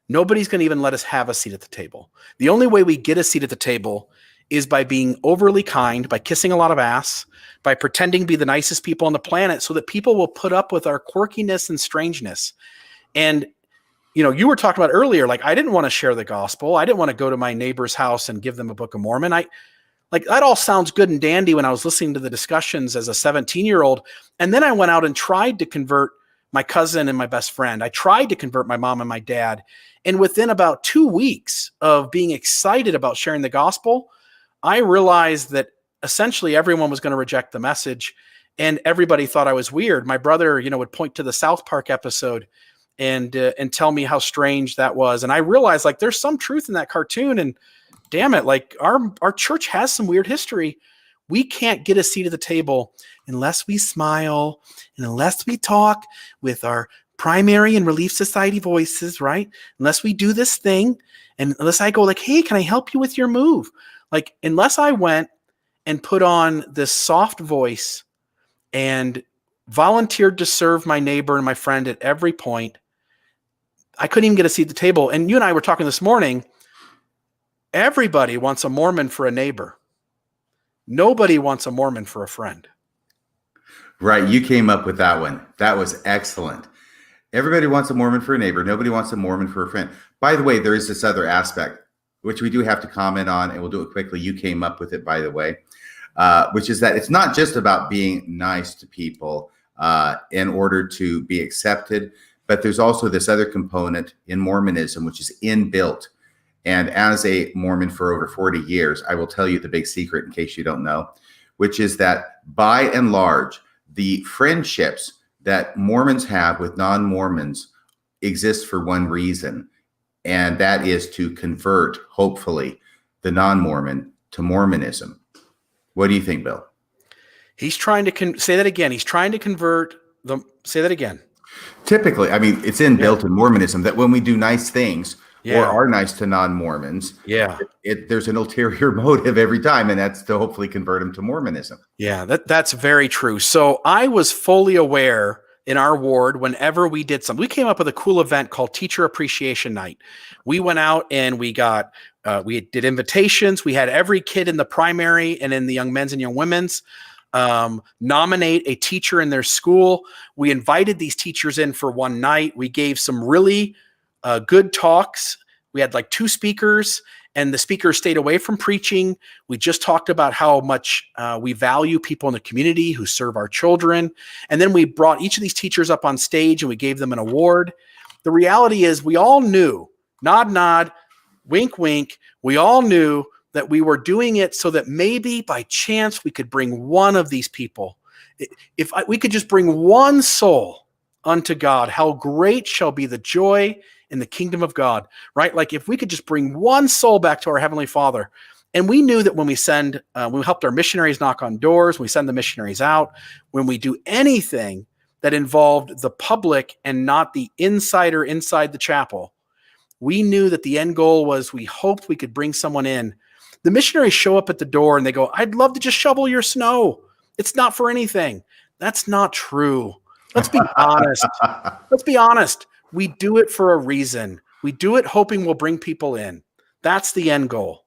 nobody's going to even let us have a seat at the table. The only way we get a seat at the table is by being overly kind, by kissing a lot of ass, by pretending to be the nicest people on the planet so that people will put up with our quirkiness and strangeness. And, you were talking about earlier, like, I didn't want to share the gospel. I didn't want to go to my neighbor's house and give them a Book of Mormon. Like, that all sounds good and dandy when I was listening to the discussions as a 17-year-old. And then I went out and tried to convert my cousin and my best friend. I tried to convert my mom and my dad. And within about 2 weeks of being excited about sharing the gospel, I realized that essentially everyone was going to reject the message and everybody thought I was weird. My brother, would point to the South Park episode and tell me how strange that was. And I realized, like, there's some truth in that cartoon, and damn it, like, our church has some weird history. We can't get a seat at the table unless we smile and unless we talk with our primary and Relief Society voices, right? Unless we do this thing, and unless I go like, hey, can I help you with your move? Like, unless I went and put on this soft voice and volunteered to serve my neighbor and my friend at every point. I couldn't even get a seat at the table. And you and I were talking this morning. Everybody wants a Mormon for a neighbor. Nobody wants a Mormon for a friend. Right. You came up with that one. That was excellent. Everybody wants a Mormon for a neighbor. Nobody wants a Mormon for a friend. By the way, there is this other aspect, which we do have to comment on, and we'll do it quickly. You came up with it, by the way, which is that it's not just about being nice to people in order to be accepted, but there's also this other component in Mormonism, which is inbuilt. And as a Mormon for over 40 years, I will tell you the big secret in case you don't know, which is that by and large, the friendships that Mormons have with non-Mormons exist for one reason, and that is to convert, hopefully, the non-Mormon to Mormonism. What do you think, Bill? He's trying to say that again. He's trying to convert them. Say that again. Typically, I mean, it's inbuilt in Mormonism that when we do nice things or are nice to non-Mormons, there's an ulterior motive every time, and that's to hopefully convert them to Mormonism. Yeah, that's very true. So I was fully aware in our ward whenever we did something. We came up with a cool event called Teacher Appreciation Night. We went out and we did invitations. We had every kid in the primary and in the young men's and young women's nominate a teacher in their school. We invited these teachers in for one night. We gave some really good talks. We had like 2 speakers, and the speakers stayed away from preaching. We just talked about how much we value people in the community who serve our children. And then we brought each of these teachers up on stage and we gave them an award. The reality is we all knew, nod, nod, wink, wink. We all knew that we were doing it so that maybe by chance we could bring one of these people. If we could just bring one soul unto God, how great shall be the joy in the kingdom of God, right? Like if we could just bring one soul back to our Heavenly Father. And we knew that when we when we helped our missionaries knock on doors, when we send the missionaries out, when we do anything that involved the public and not the insider inside the chapel, we knew that the end goal was we hoped we could bring someone in. The missionaries show up at the door and they go, "I'd love to just shovel your snow. It's not for anything." That's not true. Let's be honest. Let's be honest. We do it for a reason. We do it hoping we'll bring people in. That's the end goal.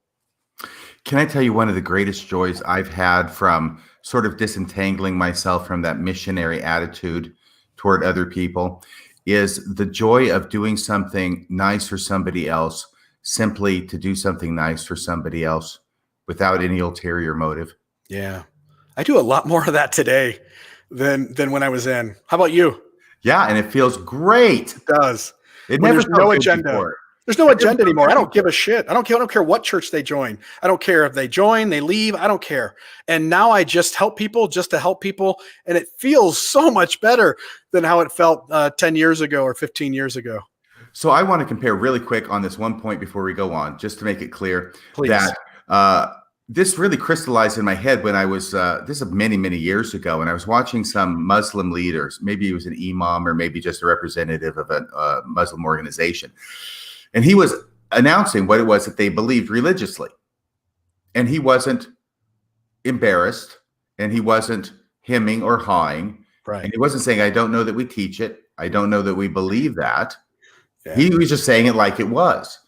Can I tell you one of the greatest joys I've had from sort of disentangling myself from that missionary attitude toward other people is the joy of doing something nice for somebody else, simply to do something nice for somebody else without any ulterior motive. Yeah. I do a lot more of that today than when I was in. How about you? Yeah, and it feels great. It does. It never there's no agenda. There's no agenda anymore. I don't give a shit. I don't care what church they join. I don't care if they join, they leave. I don't care. And now I just help people just to help people. And it feels so much better than how it felt 10 years ago or 15 years ago. So I want to compare really quick on this one point before we go on, just to make it clear. Please. That this really crystallized in my head when I was, this is many, many years ago, and I was watching some Muslim leaders. Maybe he was an imam or maybe just a representative of a Muslim organization. And he was announcing what it was that they believed religiously. And he wasn't embarrassed, and he wasn't hemming or hawing. Right. And he wasn't saying, "I don't know that we teach it. I don't know that we believe that." Yeah. He was just saying it like it was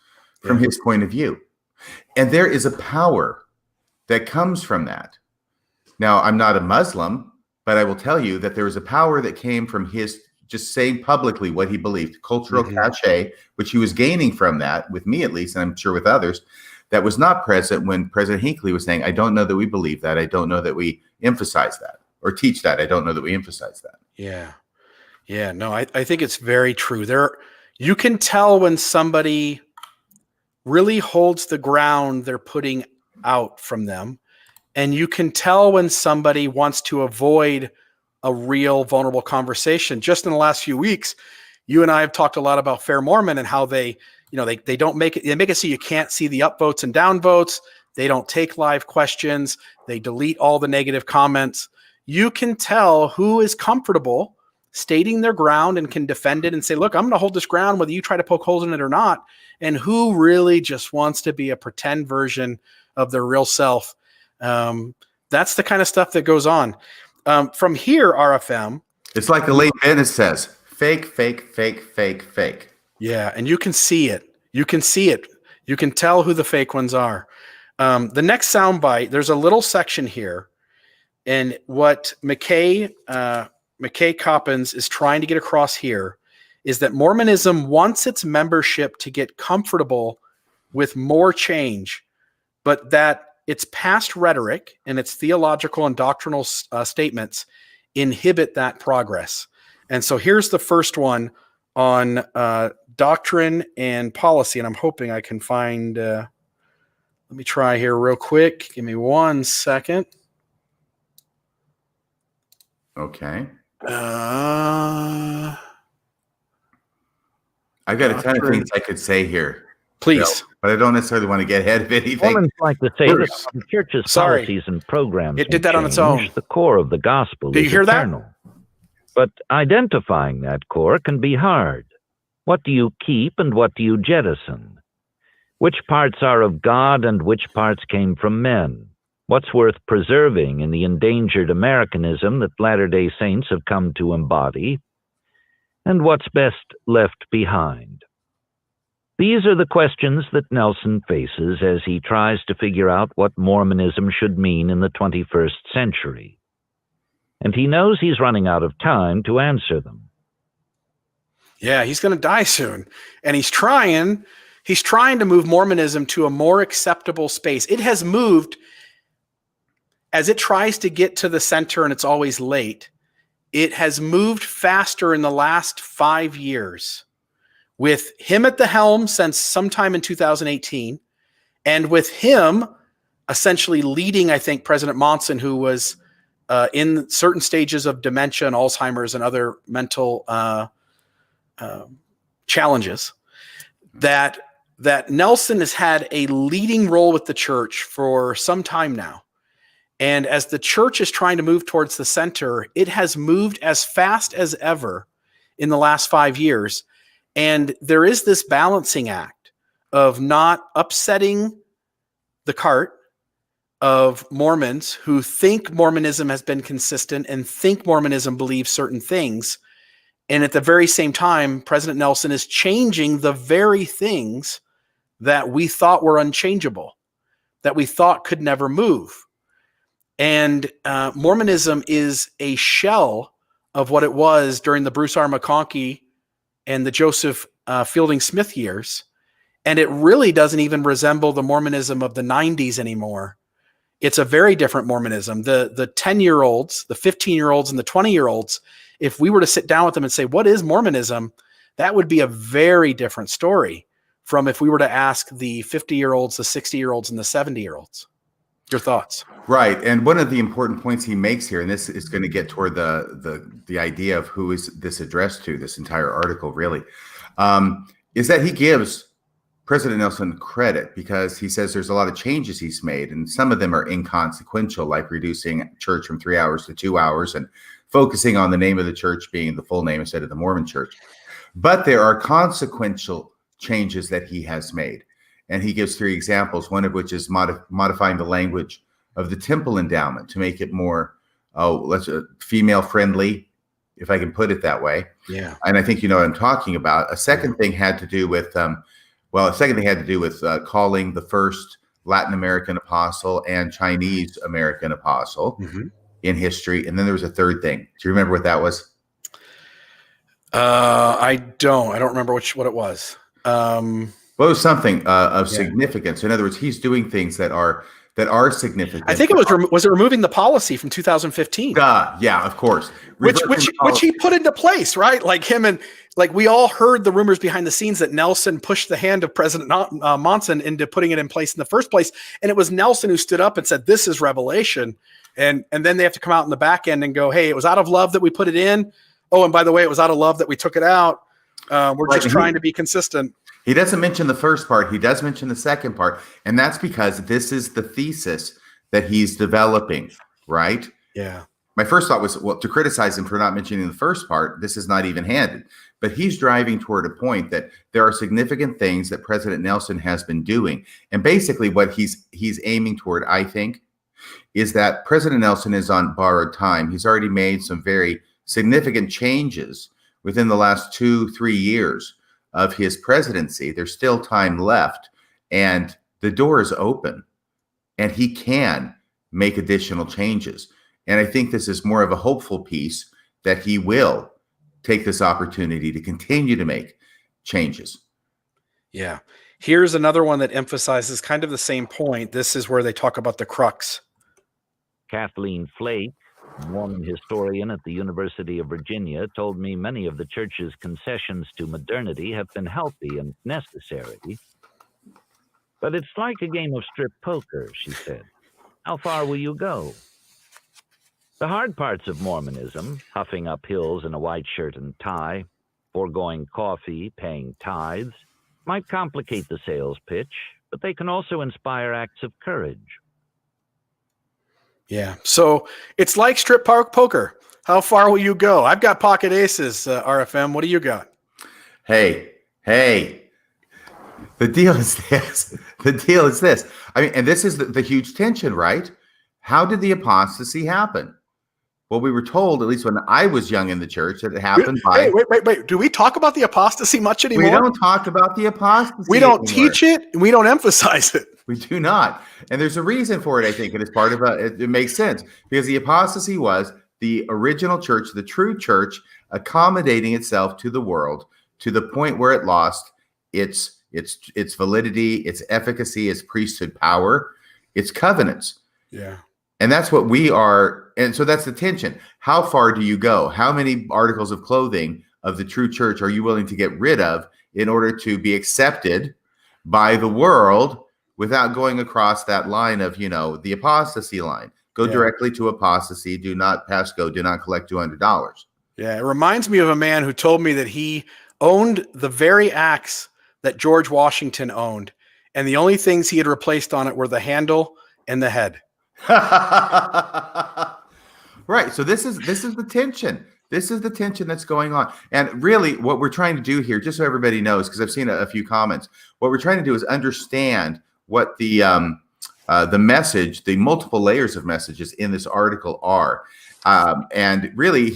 from his point of view. And there is a power that comes from that. Now, I'm not a Muslim, but I will tell you that there is a power that came from his just saying publicly what he believed, cultural cachet, which he was gaining from that, with me at least, and I'm sure with others, that was not present when President Hinckley was saying, "I don't know that we believe that. I don't know that we emphasize that or teach that. I don't know that we emphasize that." Yeah. Yeah. No, I think it's very true. You can tell when somebody really holds the ground they're putting out from them. And you can tell when somebody wants to avoid a real vulnerable conversation. Just in the last few weeks, you and I have talked a lot about Fair Mormon and how they don't make it. They make it so you can't see the upvotes and downvotes. They don't take live questions. They delete all the negative comments. You can tell who is comfortable stating their ground and can defend it and say, "Look, I'm going to hold this ground whether you try to poke holes in it or not," and who really just wants to be a pretend version of their real self. That's the kind of stuff that goes on. From here, RFM, It's like Elaine Bennett says, fake, fake, fake, fake, fake. Yeah, and you can see it. You can see it. You can tell who the fake ones are. The next soundbite, there's a little section here, and what McKay Coppins is trying to get across here is that Mormonism wants its membership to get comfortable with more change, but that its past rhetoric and its theological and doctrinal statements inhibit that progress. And so here's the first one on doctrine and policy, and I'm hoping I can find, let me try here real quick. Give me 1 second. Okay. I've got a ton of things I could say here. Please. But I don't necessarily want to get ahead of anything. Mormons like to say that the church's policies and programs it did that on its own. The core of the gospel Do you hear eternal. But identifying that core can be hard. What do you keep and what do you jettison? Which parts are of God and which parts came from men? What's worth preserving in the endangered Americanism that Latter-day Saints have come to embody? And what's best left behind? These are the questions that Nelson faces as he tries to figure out what Mormonism should mean in the 21st century. And he knows he's running out of time to answer them. Yeah, he's going to die soon. And he's trying to move Mormonism to a more acceptable space. It has moved, as it tries to get to the center and it's always late, it has moved faster in the last 5 years, with him at the helm since sometime in 2018, and with him essentially leading, I think, President Monson, who was in certain stages of dementia and Alzheimer's and other mental challenges, that Nelson has had a leading role with the church for some time now. And as the church is trying to move towards the center, it has moved as fast as ever in the last 5 years. And there is this balancing act of not upsetting the cart of Mormons who think Mormonism has been consistent and think Mormonism believes certain things. And at the very same time, President Nelson is changing the very things that we thought were unchangeable, that we thought could never move. And Mormonism is a shell of what it was during the Bruce R. McConkie and the Joseph Fielding Smith years. And it really doesn't even resemble the Mormonism of the 90s anymore. It's a very different Mormonism. The 10-year-olds, the 15-year-olds, and the 20-year-olds, if we were to sit down with them and say, what is Mormonism? That would be a very different story from if we were to ask the 50-year-olds, the 60-year-olds, and the 70-year-olds. Your thoughts? Right. And one of the important points he makes here, and this is going to get toward the idea of who is this addressed to, this entire article really, is that he gives President Nelson credit because he says there's a lot of changes he's made, and some of them are inconsequential, like reducing church from 3 hours to 2 hours and focusing on the name of the church being the full name instead of the Mormon Church. But there are consequential changes that he has made. And he gives 3 examples, one of which is modifying the language of the temple endowment to make it more female friendly, if I can put it that way. Yeah. And I think you know what I'm talking about. A second thing had to do with, calling the first Latin American apostle and Chinese American apostle in history. And then there was a third thing. Do you remember what that was? I don't remember what it was. Well, it was something of significance. In other words, he's doing things that are significant. I think it was it removing the policy from 2015? Yeah, of course. Which he put into place, right? Like him and like we all heard the rumors behind the scenes that Nelson pushed the hand of President Monson into putting it in place in the first place, and it was Nelson who stood up and said, "This is revelation," and then they have to come out in the back end and go, "Hey, it was out of love that we put it in. Oh, and by the way, it was out of love that we took it out. We're just trying to be consistent." He doesn't mention the first part. He does mention the second part. And that's because this is the thesis that he's developing, right? Yeah. My first thought was, well, to criticize him for not mentioning the first part, this is not even-handed. But he's driving toward a point that there are significant things that President Nelson has been doing. And basically what he's aiming toward, I think, is that President Nelson is on borrowed time. He's already made some very significant changes within the last 2-3 years of his presidency. There's still time left, and the door is open, and he can make additional changes. And I think this is more of a hopeful piece that he will take this opportunity to continue to make changes. Yeah. Here's another one that emphasizes kind of the same point. This is where they talk about the crux. Kathleen Flake, Mormon historian at the University of Virginia, told me many of the church's concessions to modernity have been healthy and necessary. But it's like a game of strip poker, she said. How far will you go? The hard parts of Mormonism, huffing up hills in a white shirt and tie, foregoing coffee, paying tithes, might complicate the sales pitch, but they can also inspire acts of courage. Yeah. So it's like strip poker. How far will you go? I've got pocket aces, RFM. What do you got? Hey. The deal is this. I mean, and this is the huge tension, right? How did the apostasy happen? Well, we were told, at least when I was young in the church, that it happened by... Wait. Do we talk about the apostasy much anymore? We don't talk about the apostasy We don't anymore. teach it, and we don't emphasize it. We do not. And there's a reason for it, I think. It is part of it makes sense. Because the apostasy was the original church, the true church, accommodating itself to the world to the point where it lost its validity, its efficacy, its priesthood power, its covenants. Yeah. And that's what we are. And so that's the tension. How far do you go? How many articles of clothing of the true church are you willing to get rid of in order to be accepted by the world without going across that line of, the apostasy line? Go directly to apostasy. Do not pass go. Do not collect $200. Yeah. It reminds me of a man who told me that he owned the very axe that George Washington owned. And the only things he had replaced on it were the handle and the head. Right. So this is the tension. This is the tension that's going on. And really what we're trying to do here, just so everybody knows, because I've seen a few comments, what we're trying to do is understand what the message, the multiple layers of messages in this article are. And really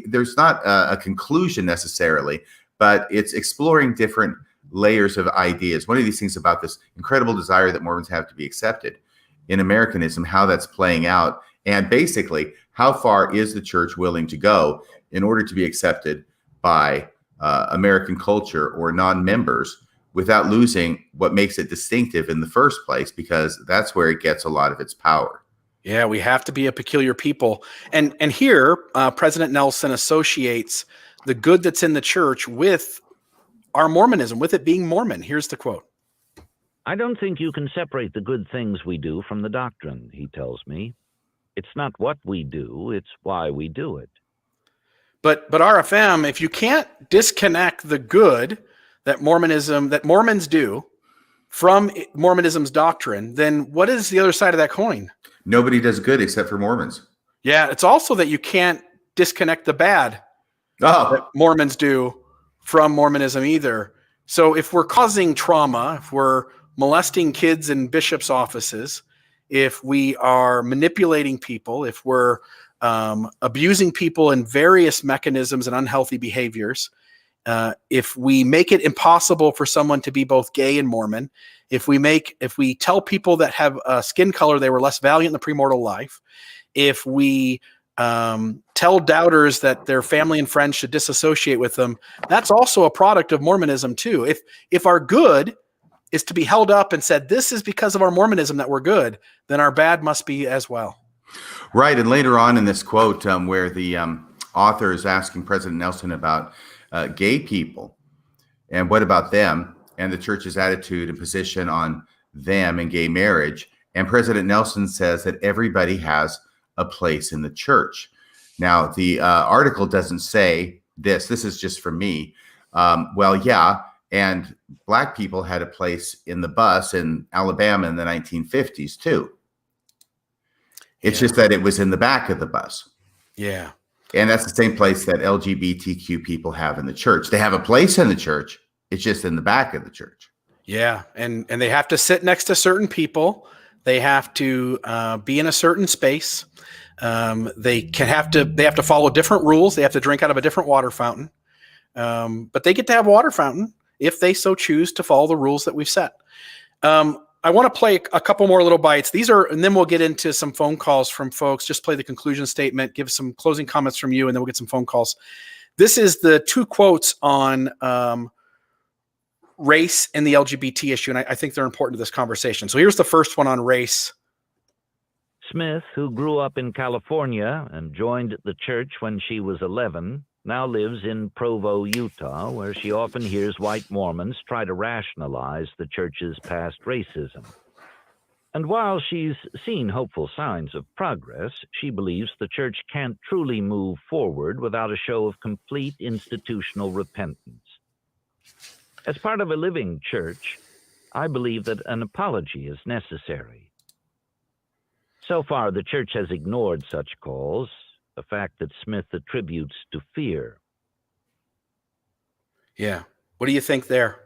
there's not a conclusion necessarily, but it's exploring different layers of ideas. One of these things about this incredible desire that Mormons have to be accepted in Americanism, how that's playing out, and basically how far is the church willing to go in order to be accepted by American culture or non-members without losing what makes it distinctive in the first place, because that's where it gets a lot of its power. Yeah, we have to be a peculiar people. And here, President Nelson associates the good that's in the church with our Mormonism, with it being Mormon. Here's the quote. I don't think you can separate the good things we do from the doctrine, he tells me. It's not what we do, it's why we do it. But RFM, if you can't disconnect the good that Mormons do from Mormonism's doctrine, then what is the other side of that coin? Nobody does good except for Mormons. Yeah, it's also that you can't disconnect the bad that Mormons do from Mormonism either. So if we're causing trauma, if we're molesting kids in bishops' offices, if we are manipulating people, if we're abusing people in various mechanisms and unhealthy behaviors, if we make it impossible for someone to be both gay and Mormon, if we tell people that have a skin color they were less valiant in the premortal life, if we tell doubters that their family and friends should disassociate with them, that's also a product of Mormonism too. If our good is to be held up and said, this is because of our Mormonism that we're good, then our bad must be as well. Right. And later on in this quote, where the author is asking President Nelson about gay people and what about them and the church's attitude and position on them and gay marriage. And President Nelson says that everybody has a place in the church. Now, the article doesn't say this. This is just from me. Well, yeah. And black people had a place in the bus in Alabama in the 1950s, too. It's just that it was in the back of the bus. Yeah. And that's the same place that LGBTQ people have in the church. They have a place in the church. It's just in the back of the church. Yeah. And they have to sit next to certain people. They have to be in a certain space. They have to follow different rules. They have to drink out of a different water fountain. But they get to have a water fountain if they so choose to follow the rules that we've set. I want to play a couple more little bites. And then we'll get into some phone calls from folks. Just play the conclusion statement, give some closing comments from you, and then we'll get some phone calls. This is the 2 quotes on race and the LGBT issue, and I think they're important to this conversation. So here's the first one on race. Smith, who grew up in California and joined the church when she was 11, now lives in Provo, Utah, where she often hears white Mormons try to rationalize the church's past racism. And while she's seen hopeful signs of progress, she believes the church can't truly move forward without a show of complete institutional repentance. As part of a living church, I believe that an apology is necessary. So far, the church has ignored such calls, a fact that Smith attributes to fear. Yeah. What do you think there?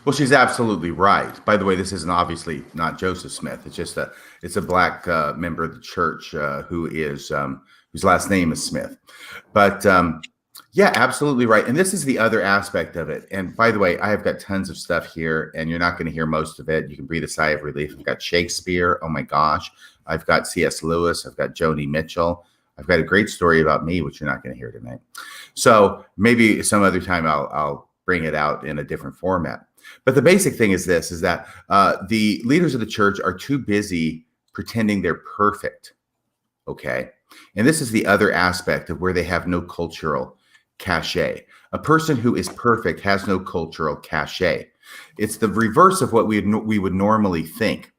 Well, she's absolutely right. By the way, this isn't obviously not Joseph Smith. It's just it's a black member of the church whose last name is Smith. But yeah, absolutely right. And this is the other aspect of it. And by the way, I have got tons of stuff here, and you're not going to hear most of it. You can breathe a sigh of relief. I've got Shakespeare. Oh my gosh. I've got C.S. Lewis. I've got Joni Mitchell. I've got a great story about me, which you're not going to hear tonight. So maybe some other time I'll bring it out in a different format. But the basic thing is this, is that the leaders of the church are too busy pretending they're perfect. Okay. And this is the other aspect of where they have no cultural cachet. A person who is perfect has no cultural cachet. It's the reverse of what we would normally think.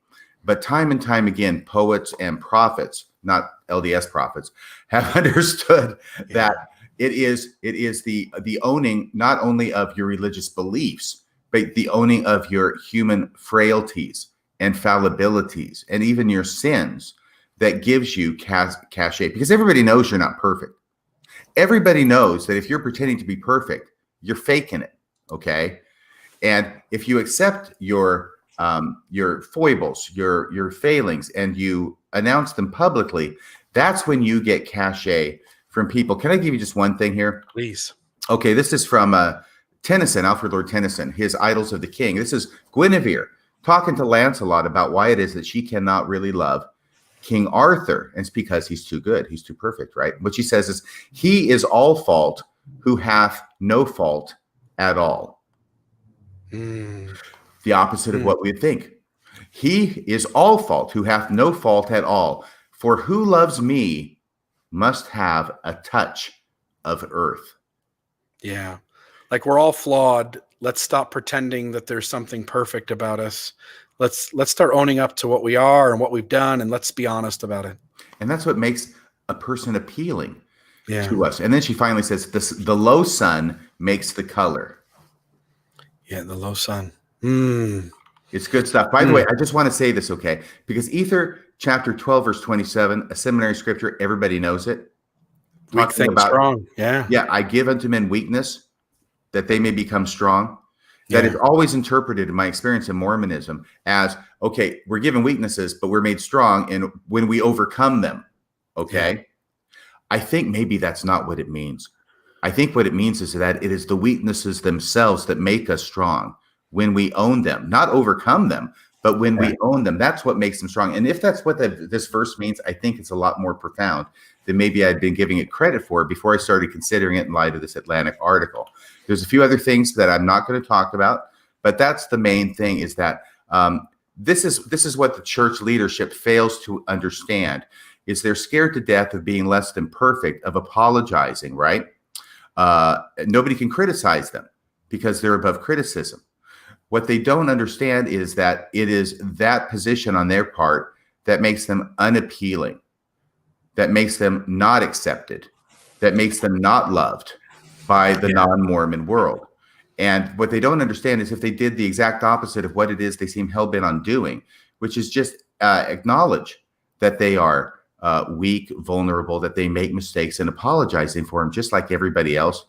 But time and time again, poets and prophets, not LDS prophets, have understood that it is the owning not only of your religious beliefs, but the owning of your human frailties and fallibilities and even your sins that gives you cachet. Because everybody knows you're not perfect. Everybody knows that if you're pretending to be perfect, you're faking it, okay? And if you accept your foibles, your failings, and you announce them publicly, that's when you get cachet from people. Can I give you just one thing here? Please. Okay, this is from Tennyson, Alfred Lord Tennyson, his Idols of the King. This is Guinevere talking to Lancelot about why it is that she cannot really love King Arthur. And it's because he's too good. He's too perfect, right? What she says is, he is all fault who hath no fault at all. The opposite of what we think. He is all fault who hath no fault at all. For who loves me must have a touch of earth. Yeah. Like, we're all flawed. Let's stop pretending that there's something perfect about us. Let's start owning up to what we are and what we've done, and let's be honest about it. And that's what makes a person appealing to us. And then she finally says, the low sun makes the color. Yeah, the low sun. It's good stuff. By the way, I just want to say this, okay? Because Ether chapter 12, verse 27, a seminary scripture, everybody knows it. Weak things strong. Yeah. Yeah, I give unto men weakness that they may become strong. That is always interpreted in my experience in Mormonism as, okay, we're given weaknesses, but we're made strong and when we overcome them. Okay. Yeah. I think maybe that's not what it means. I think what it means is that it is the weaknesses themselves that make us strong when we own them, not overcome them, but when we own them. That's what makes them strong. And if that's what this verse means, I think it's a lot more profound than maybe I'd been giving it credit for before I started considering it in light of this Atlantic article. There's a few other things that I'm not going to talk about, but that's the main thing, is that this is what the church leadership fails to understand, is they're scared to death of being less than perfect, of apologizing, right? Nobody can criticize them because they're above criticism. What they don't understand is that it is that position on their part that makes them unappealing, that makes them not accepted, that makes them not loved by the non-Mormon world. And what they don't understand is if they did the exact opposite of what it is they seem hell-bent on doing, which is just acknowledge that they are weak, vulnerable, that they make mistakes, and apologizing for them just like everybody else,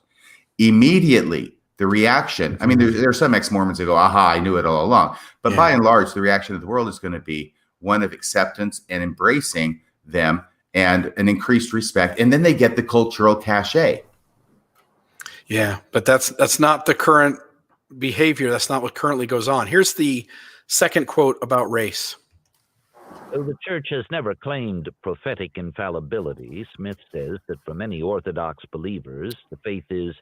immediately the reaction, I mean, there are some ex-Mormons that go, aha, I knew it all along. But by and large, the reaction of the world is going to be one of acceptance and embracing them and an increased respect, and then they get the cultural cachet. Yeah, but that's not the current behavior. That's not what currently goes on. Here's the second quote about race. Though the church has never claimed prophetic infallibility, Smith says that for many Orthodox believers, the faith is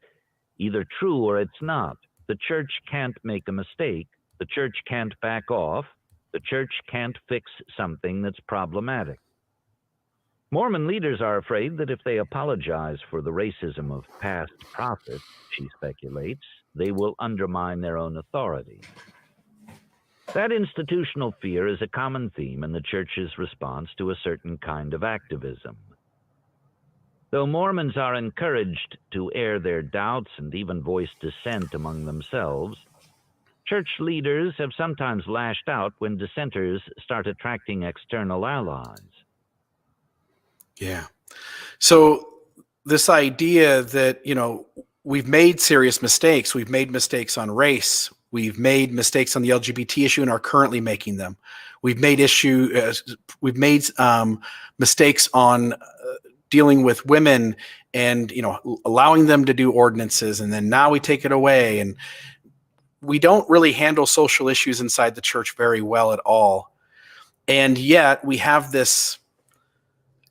either true or it's not. The church can't make a mistake. The church can't back off. The church can't fix something that's problematic. Mormon leaders are afraid that if they apologize for the racism of past prophets, she speculates, they will undermine their own authority. That institutional fear is a common theme in the church's response to a certain kind of activism. Though Mormons are encouraged to air their doubts and even voice dissent among themselves, church leaders have sometimes lashed out when dissenters start attracting external allies. Yeah. So this idea that, we've made serious mistakes. We've made mistakes on race. We've made mistakes on the LGBT issue and are currently making them. We've made mistakes on dealing with women and, allowing them to do ordinances. And then now we take it away. And we don't really handle social issues inside the church very well at all. And yet we have this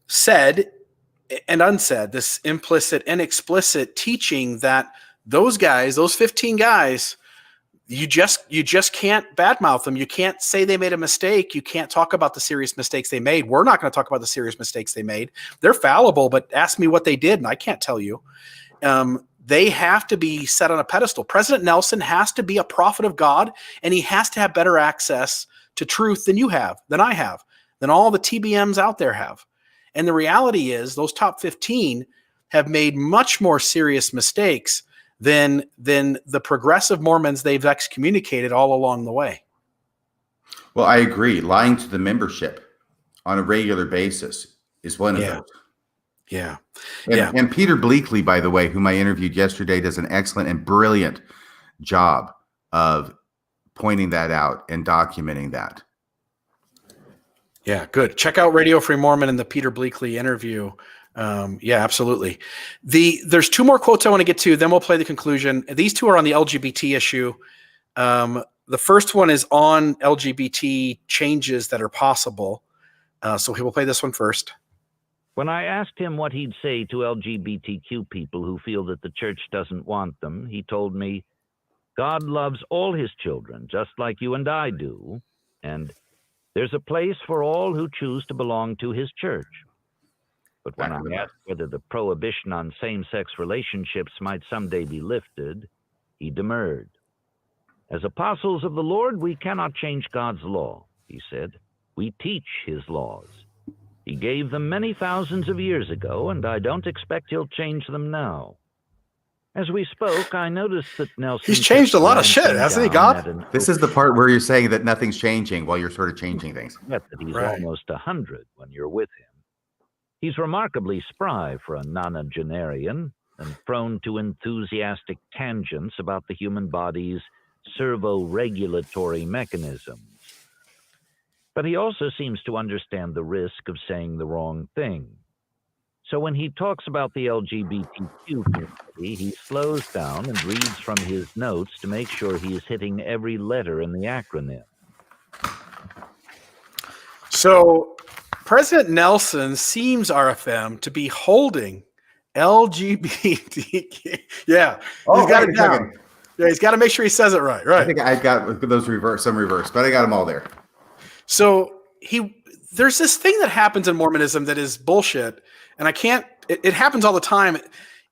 said and unsaid, this implicit and explicit teaching that those guys, those 15 guys, you just can't badmouth them. You can't say they made a mistake. You can't talk about the serious mistakes they made. We're not going to talk about the serious mistakes they made. They're fallible, but ask me what they did, and I can't tell you. They have to be set on a pedestal. President Nelson has to be a prophet of God, and he has to have better access to truth than you have, than I have, than all the TBMs out there have. And the reality is those top 15 have made much more serious mistakes than the progressive Mormons they've excommunicated all along the way. Well, I agree. Lying to the membership on a regular basis is one of those. Yeah. And Peter Bleakley, by the way, whom I interviewed yesterday, does an excellent and brilliant job of pointing that out and documenting that. Yeah, good. Check out Radio Free Mormon and the Peter Bleakley interview. Yeah, absolutely. There's two more quotes I want to get to, then we'll play the conclusion. These two are on the LGBT issue. The first one is on LGBT changes that are possible. So we'll play this one first. When I asked him what he'd say to LGBTQ people who feel that the church doesn't want them, he told me, God loves all his children, just like you and I do, and there's a place for all who choose to belong to his church. But when I asked whether the prohibition on same-sex relationships might someday be lifted, he demurred. As apostles of the Lord, we cannot change God's law, he said. We teach his laws. He gave them many thousands of years ago, and I don't expect he'll change them now. As we spoke, I noticed that Nelson... He's changed a lot of shit, hasn't he, God? This is the part where you're saying that nothing's changing while you're sort of changing things. That he's almost 100 when you're with him. He's remarkably spry for a nonagenarian and prone to enthusiastic tangents about the human body's servo-regulatory mechanisms. But he also seems to understand the risk of saying the wrong thing. So when he talks about the LGBTQ community, he slows down and reads from his notes to make sure he is hitting every letter in the acronym. So President Nelson seems, RFM, to be holding LGBTQ. Yeah, he's got it down. Yeah, he's got to make sure he says it right. Right. I think I got those some reverse, but I got them all there. So there's this thing that happens in Mormonism that is bullshit, and it happens all the time.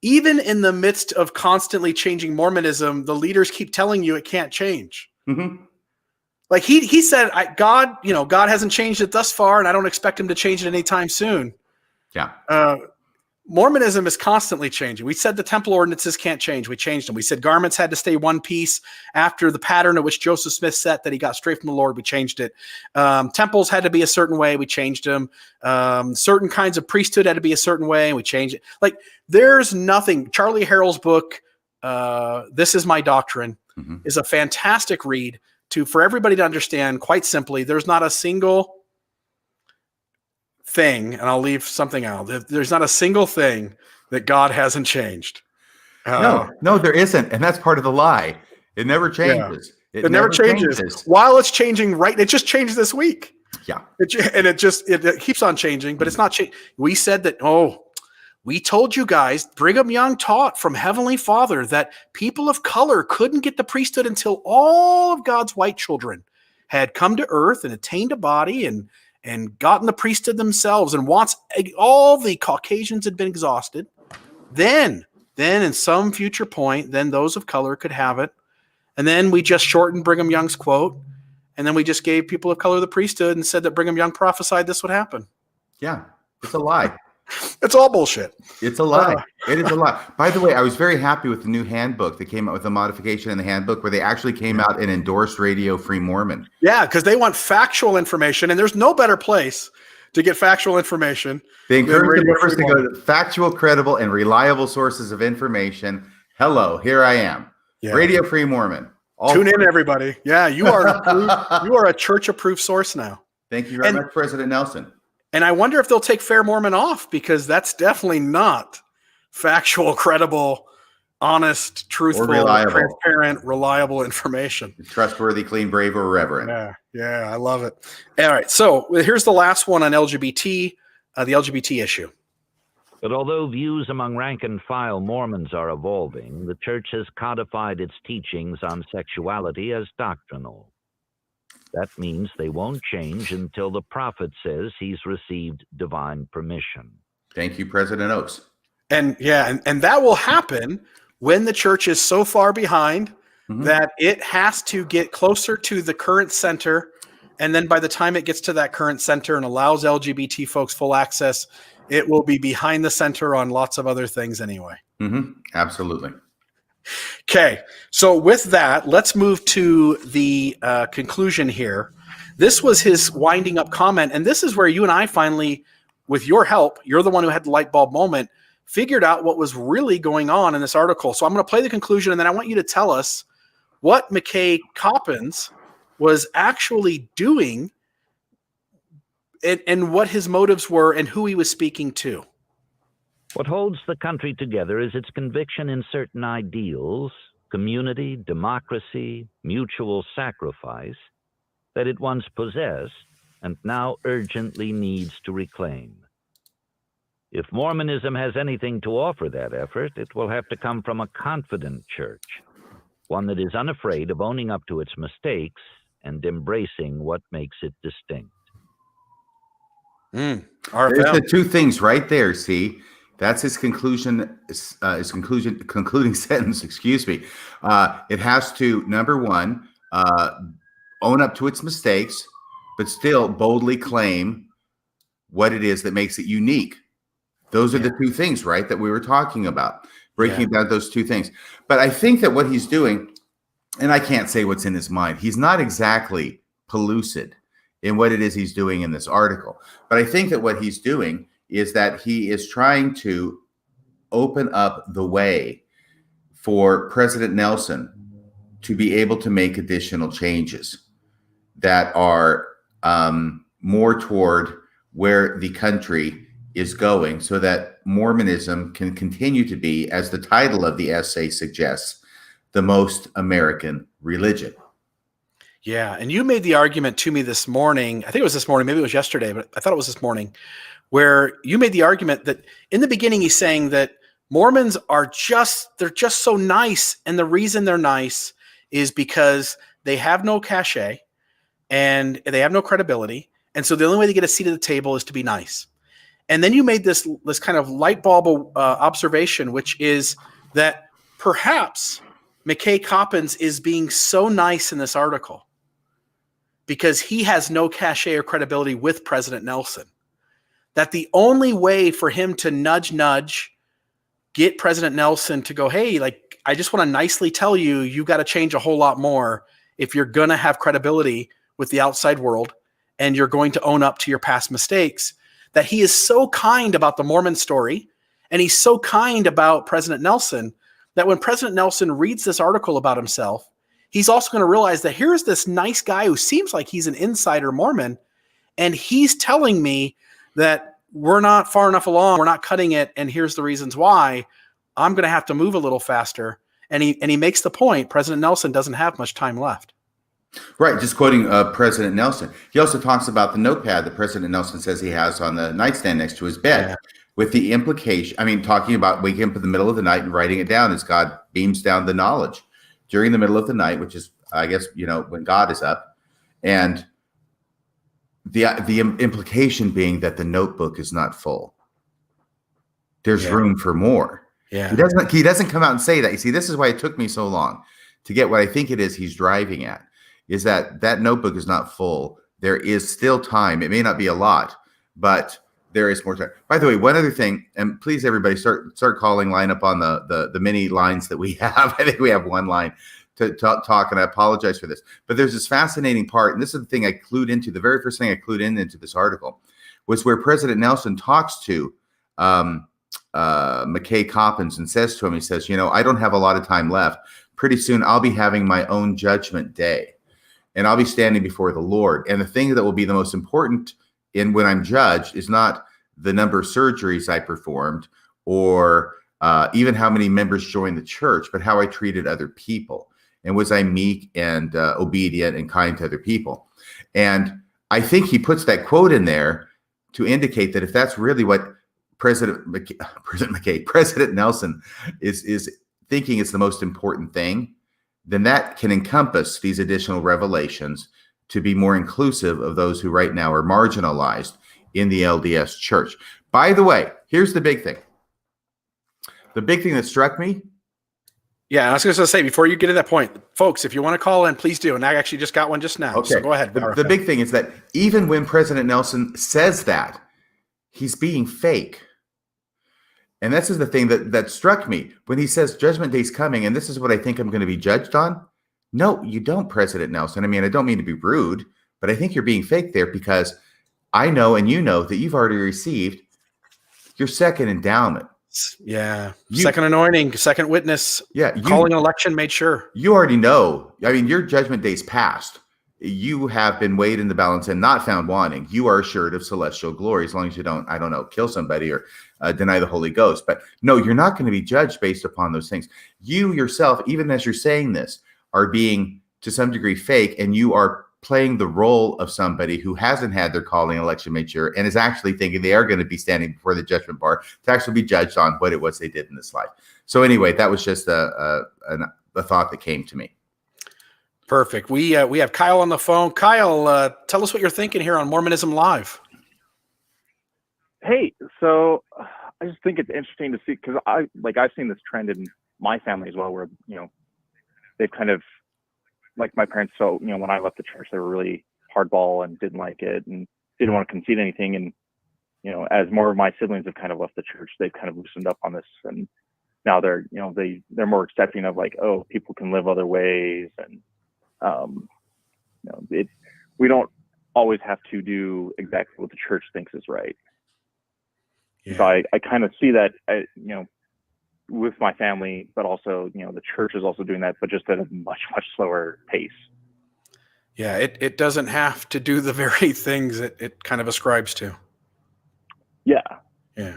Even in the midst of constantly changing Mormonism, the leaders keep telling you it can't change. Mm-hmm. Like he said, God hasn't changed it thus far, and I don't expect him to change it anytime soon. Yeah. Mormonism is constantly changing. We said the temple ordinances can't change. We changed them. We said garments had to stay one piece after the pattern at which Joseph Smith set that he got straight from the Lord. We changed it. Temples had to be a certain way. We changed them. Certain kinds of priesthood had to be a certain way, and we changed it. Like there's nothing. Charlie Harrell's book, This Is My Doctrine, is a fantastic read for everybody to understand quite simply. There's not a single thing, and I'll leave something out. There's not a single thing that God hasn't changed. No, there isn't. And that's part of the lie. It never changes. It never changes. While it's changing, right? It just changed this week. Yeah. It keeps on changing, but it's not changing. We said that, we told you guys, Brigham Young taught from Heavenly Father that people of color couldn't get the priesthood until all of God's white children had come to earth and attained a body and gotten the priesthood themselves. And once all the Caucasians had been exhausted, then in some future point, then those of color could have it. And then we just shortened Brigham Young's quote. And then we just gave people of color the priesthood and said that Brigham Young prophesied this would happen. Yeah, it's a lie. It's all bullshit. It's a lie. It is a lie. By the way, I was very happy with the new handbook that came out with a modification in the handbook where they actually came out and endorsed Radio Free Mormon. Yeah, because they want factual information, and there's no better place to get factual information. They encourage the members to go to factual, credible, and reliable sources of information. Hello, here I am. Yeah. Radio Free Mormon. Tune in, everybody. Yeah, you are a church-approved source now. Thank you very much, President Nelson. And I wonder if they'll take Fair Mormon off, because that's definitely not factual, credible, honest, truthful, transparent, reliable information. Trustworthy, clean, brave, or reverent. Yeah, I love it. All right, so here's the last one on LGBT, the LGBT issue. But although views among rank-and-file Mormons are evolving, the church has codified its teachings on sexuality as doctrinal. That means they won't change until the prophet says he's received divine permission. Thank you, President Oaks. And that will happen when the church is so far behind that it has to get closer to the current center. And then by the time it gets to that current center and allows LGBT folks full access, it will be behind the center on lots of other things anyway. Absolutely. Okay, so with that, let's move to the conclusion here. This was his winding up comment, and this is where you and I finally, with your help, you're the one who had the light bulb moment, figured out what was really going on in this article. So I'm going to play the conclusion, and then I want you to tell us what McKay Coppins was actually doing and what his motives were and who he was speaking to. What holds the country together is its conviction in certain ideals, community, democracy, mutual sacrifice, that it once possessed and now urgently needs to reclaim. If Mormonism has anything to offer that effort, it will have to come from a confident church, one that is unafraid of owning up to its mistakes and embracing what makes it distinct. There's the two things right there, see? That's his conclusion. Concluding sentence. Excuse me. It has to, number one, own up to its mistakes, but still boldly claim what it is that makes it unique. Those are the two things, right, that we were talking about, breaking down those two things. But I think that what he's doing, and I can't say what's in his mind, he's not exactly pellucid in what it is he's doing in this article. But I think that what he's doing is that he is trying to open up the way for President Nelson to be able to make additional changes that are more toward where the country is going, so that Mormonism can continue to be, as the title of the essay suggests, the most American religion. Yeah, and you made the argument to me this morning, I think it was this morning, maybe it was yesterday, but I thought it was this morning, where you made the argument that in the beginning he's saying that Mormons are they're just so nice, and the reason they're nice is because they have no cachet and they have no credibility, and so the only way to get a seat at the table is to be nice. And then you made this kind of light bulb observation, which is that perhaps McKay Coppins is being so nice in this article because he has no cachet or credibility with President Nelson, that the only way for him to nudge, get President Nelson to go, hey, like, I just want to nicely tell you, you got to change a whole lot more if you're going to have credibility with the outside world and you're going to own up to your past mistakes, that he is so kind about the Mormon story and he's so kind about President Nelson that when President Nelson reads this article about himself, he's also going to realize that here's this nice guy who seems like he's an insider Mormon, and he's telling me that we're not far enough along, we're not cutting it, and here's the reasons why. I'm going to have to move a little faster. And he makes the point, President Nelson doesn't have much time left. Right, just quoting President Nelson. He also talks about the notepad that President Nelson says he has on the nightstand next to his bed, with the implication, talking about waking up in the middle of the night and writing it down as God beams down the knowledge during the middle of the night, which is, I guess, when God is up. And the implication being that the notebook is not full. There's room for more. Yeah. He doesn't come out and say that. You see, this is why it took me so long to get what I think it is he's driving at, is that notebook is not full. There is still time. It may not be a lot, but there is more time. By the way, one other thing, and please everybody start calling, line up on the many lines that we have. I think we have one line to talk, and I apologize for this. But there's this fascinating part, and this is the thing I clued into. The very first thing I clued into this article was where President Nelson talks to McKay Coppins and says to him, he says, I don't have a lot of time left. Pretty soon I'll be having my own judgment day, and I'll be standing before the Lord. And the thing that will be the most important when I'm judged is not the number of surgeries I performed or even how many members joined the church, but how I treated other people. And was I meek and obedient and kind to other people? And I think he puts that quote in there to indicate that if that's really what President Nelson is thinking is the most important thing, then that can encompass these additional revelations to be more inclusive of those who right now are marginalized in the LDS Church. By the way, here's the big thing. The big thing that struck me. Yeah, I was going to say, before you get to that point, folks, if you want to call in, please do. And I actually just got one just now. Okay. So go ahead. The big thing is that even when President Nelson says that, he's being fake. And this is the thing that struck me when he says Judgment Day's coming, and this is what I think I'm going to be judged on. No, you don't, President Nelson. I don't mean to be rude, but I think you're being fake there, because I know and you know that you've already received your second endowment. Yeah. Second anointing, second witness. Yeah. Calling an election made sure. You already know. Your judgment day's passed. You have been weighed in the balance and not found wanting. You are assured of celestial glory, as long as you don't, kill somebody or deny the Holy Ghost. But no, you're not going to be judged based upon those things. You yourself, even as you're saying this, are being to some degree fake, and you are playing the role of somebody who hasn't had their calling election made sure and is actually thinking they are going to be standing before the judgment bar to actually be judged on what it was they did in this life. So anyway, that was just a thought that came to me. Perfect. We have Kyle on the phone. Kyle, tell us what you're thinking here on Mormonism Live. Hey, so I just think it's interesting to see, because I've seen this trend in my family as well, where they've kind of, like my parents. So when I left the church, they were really hardball and didn't like it and didn't want to concede anything. And as more of my siblings have kind of left the church, they've kind of loosened up on this, and now they're they're more accepting of people can live other ways, and we don't always have to do exactly what the church thinks is right. Yeah. So I kind of see that, with my family, but also, the church is also doing that, but just at a much, much slower pace. Yeah. It doesn't have to do the very things it kind of ascribes to. Yeah. Yeah.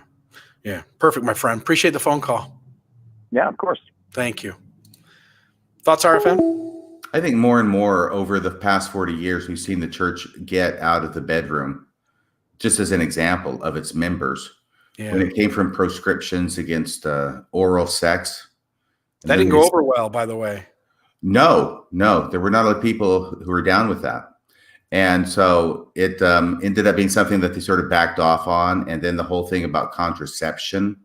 Yeah. Perfect, my friend. Appreciate the phone call. Yeah, of course. Thank you. Thoughts, RFM? I think more and more over the past 40 years, we've seen the church get out of the bedroom, just as an example of its members. Yeah. When it came from proscriptions against oral sex. That didn't go over well, by the way. No, there were not a lot of people who were down with that. And so it ended up being something that they sort of backed off on. And then the whole thing about contraception,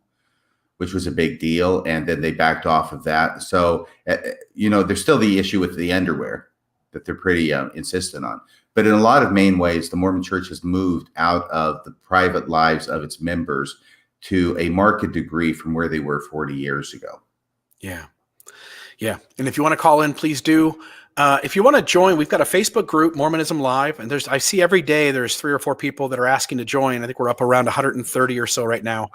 which was a big deal. And then they backed off of that. So, there's still the issue with the underwear that they're pretty insistent on. But in a lot of main ways, the Mormon Church has moved out of the private lives of its members to a marked degree from where they were 40 years ago. Yeah. Yeah. And if you want to call in, please do. If you want to join, we've got a Facebook group, Mormonism Live, and I see every day there's 3 or 4 people that are asking to join. I think we're up around 130 or so right now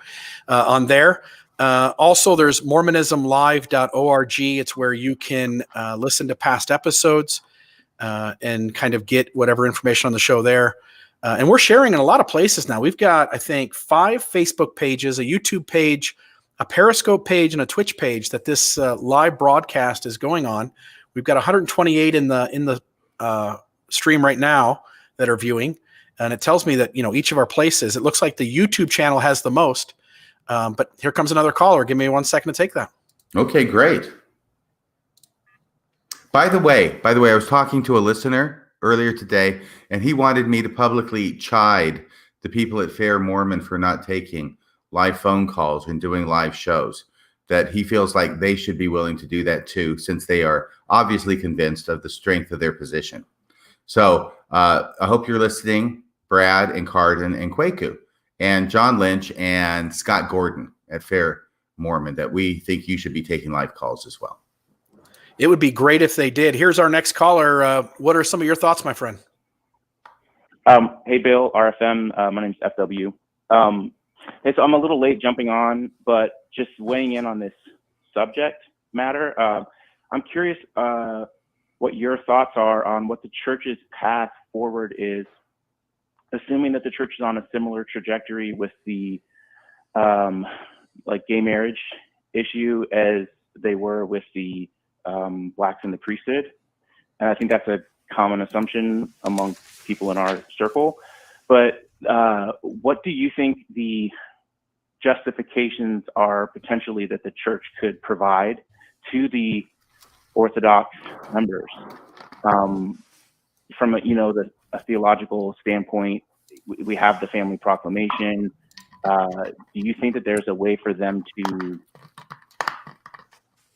on there. Also, there's mormonismlive.org. It's where you can listen to past episodes and kind of get whatever information on the show there. And we're sharing in a lot of places now. We've got, I think, 5 Facebook pages, a YouTube page, a Periscope page, and a Twitch page that this live broadcast is going on. We've got 128 in the stream right now that are viewing. And it tells me that, each of our places, it looks like the YouTube channel has the most. But here comes another caller. Give me 1 second to take that. Okay, great. By the way, I was talking to a listener earlier today, and he wanted me to publicly chide the people at Fair Mormon for not taking live phone calls and doing live shows, that he feels like they should be willing to do that too, since they are obviously convinced of the strength of their position. So I hope you're listening, Brad and Cardin and Kwaku and John Lynch and Scott Gordon at Fair Mormon, that we think you should be taking live calls as well. It would be great if they did. Here's our next caller. What are some of your thoughts, my friend? Hey, Bill, RFM. My name's FW. Hey, so I'm a little late jumping on, but just weighing in on this subject matter. I'm curious what your thoughts are on what the church's path forward is, assuming that the church is on a similar trajectory with the gay marriage issue as they were with the blacks in the priesthood. And I think that's a common assumption among people in our circle. But what do you think the justifications are potentially that the church could provide to the Orthodox members? From a theological standpoint, we have the family proclamation. Do you think that there's a way for them to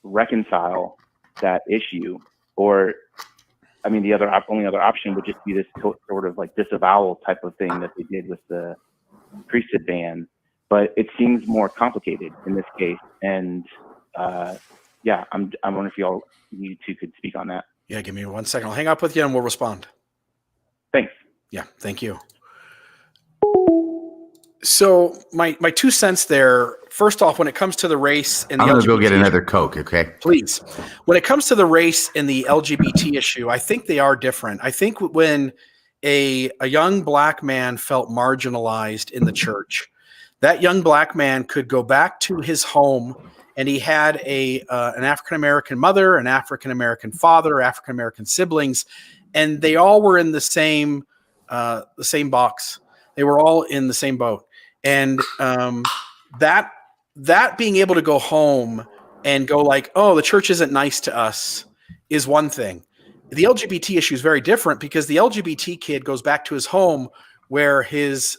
reconcile that issue? Or, I mean, the only other option would just be this sort of like disavowal type of thing that they did with the priesthood ban. But it seems more complicated in this case. And I wonder if you two could speak on that. Yeah, give me 1 second. I'll hang up with you and we'll respond. Thanks. Yeah, thank you. So my 2 cents there. First off, when it comes to the race and the I'm going LGBT to go get another issue, Coke, okay? please. When it comes to the race and the LGBT issue, I think they are different. I think when a young black man felt marginalized in the church, that young black man could go back to his home and he had an African-American mother, an African-American father, African-American siblings, and they all were in the same box. They were all in the same boat. And that being able to go home and go like, oh, the church isn't nice to us is one thing. The LGBT issue is very different because the LGBT kid goes back to his home where his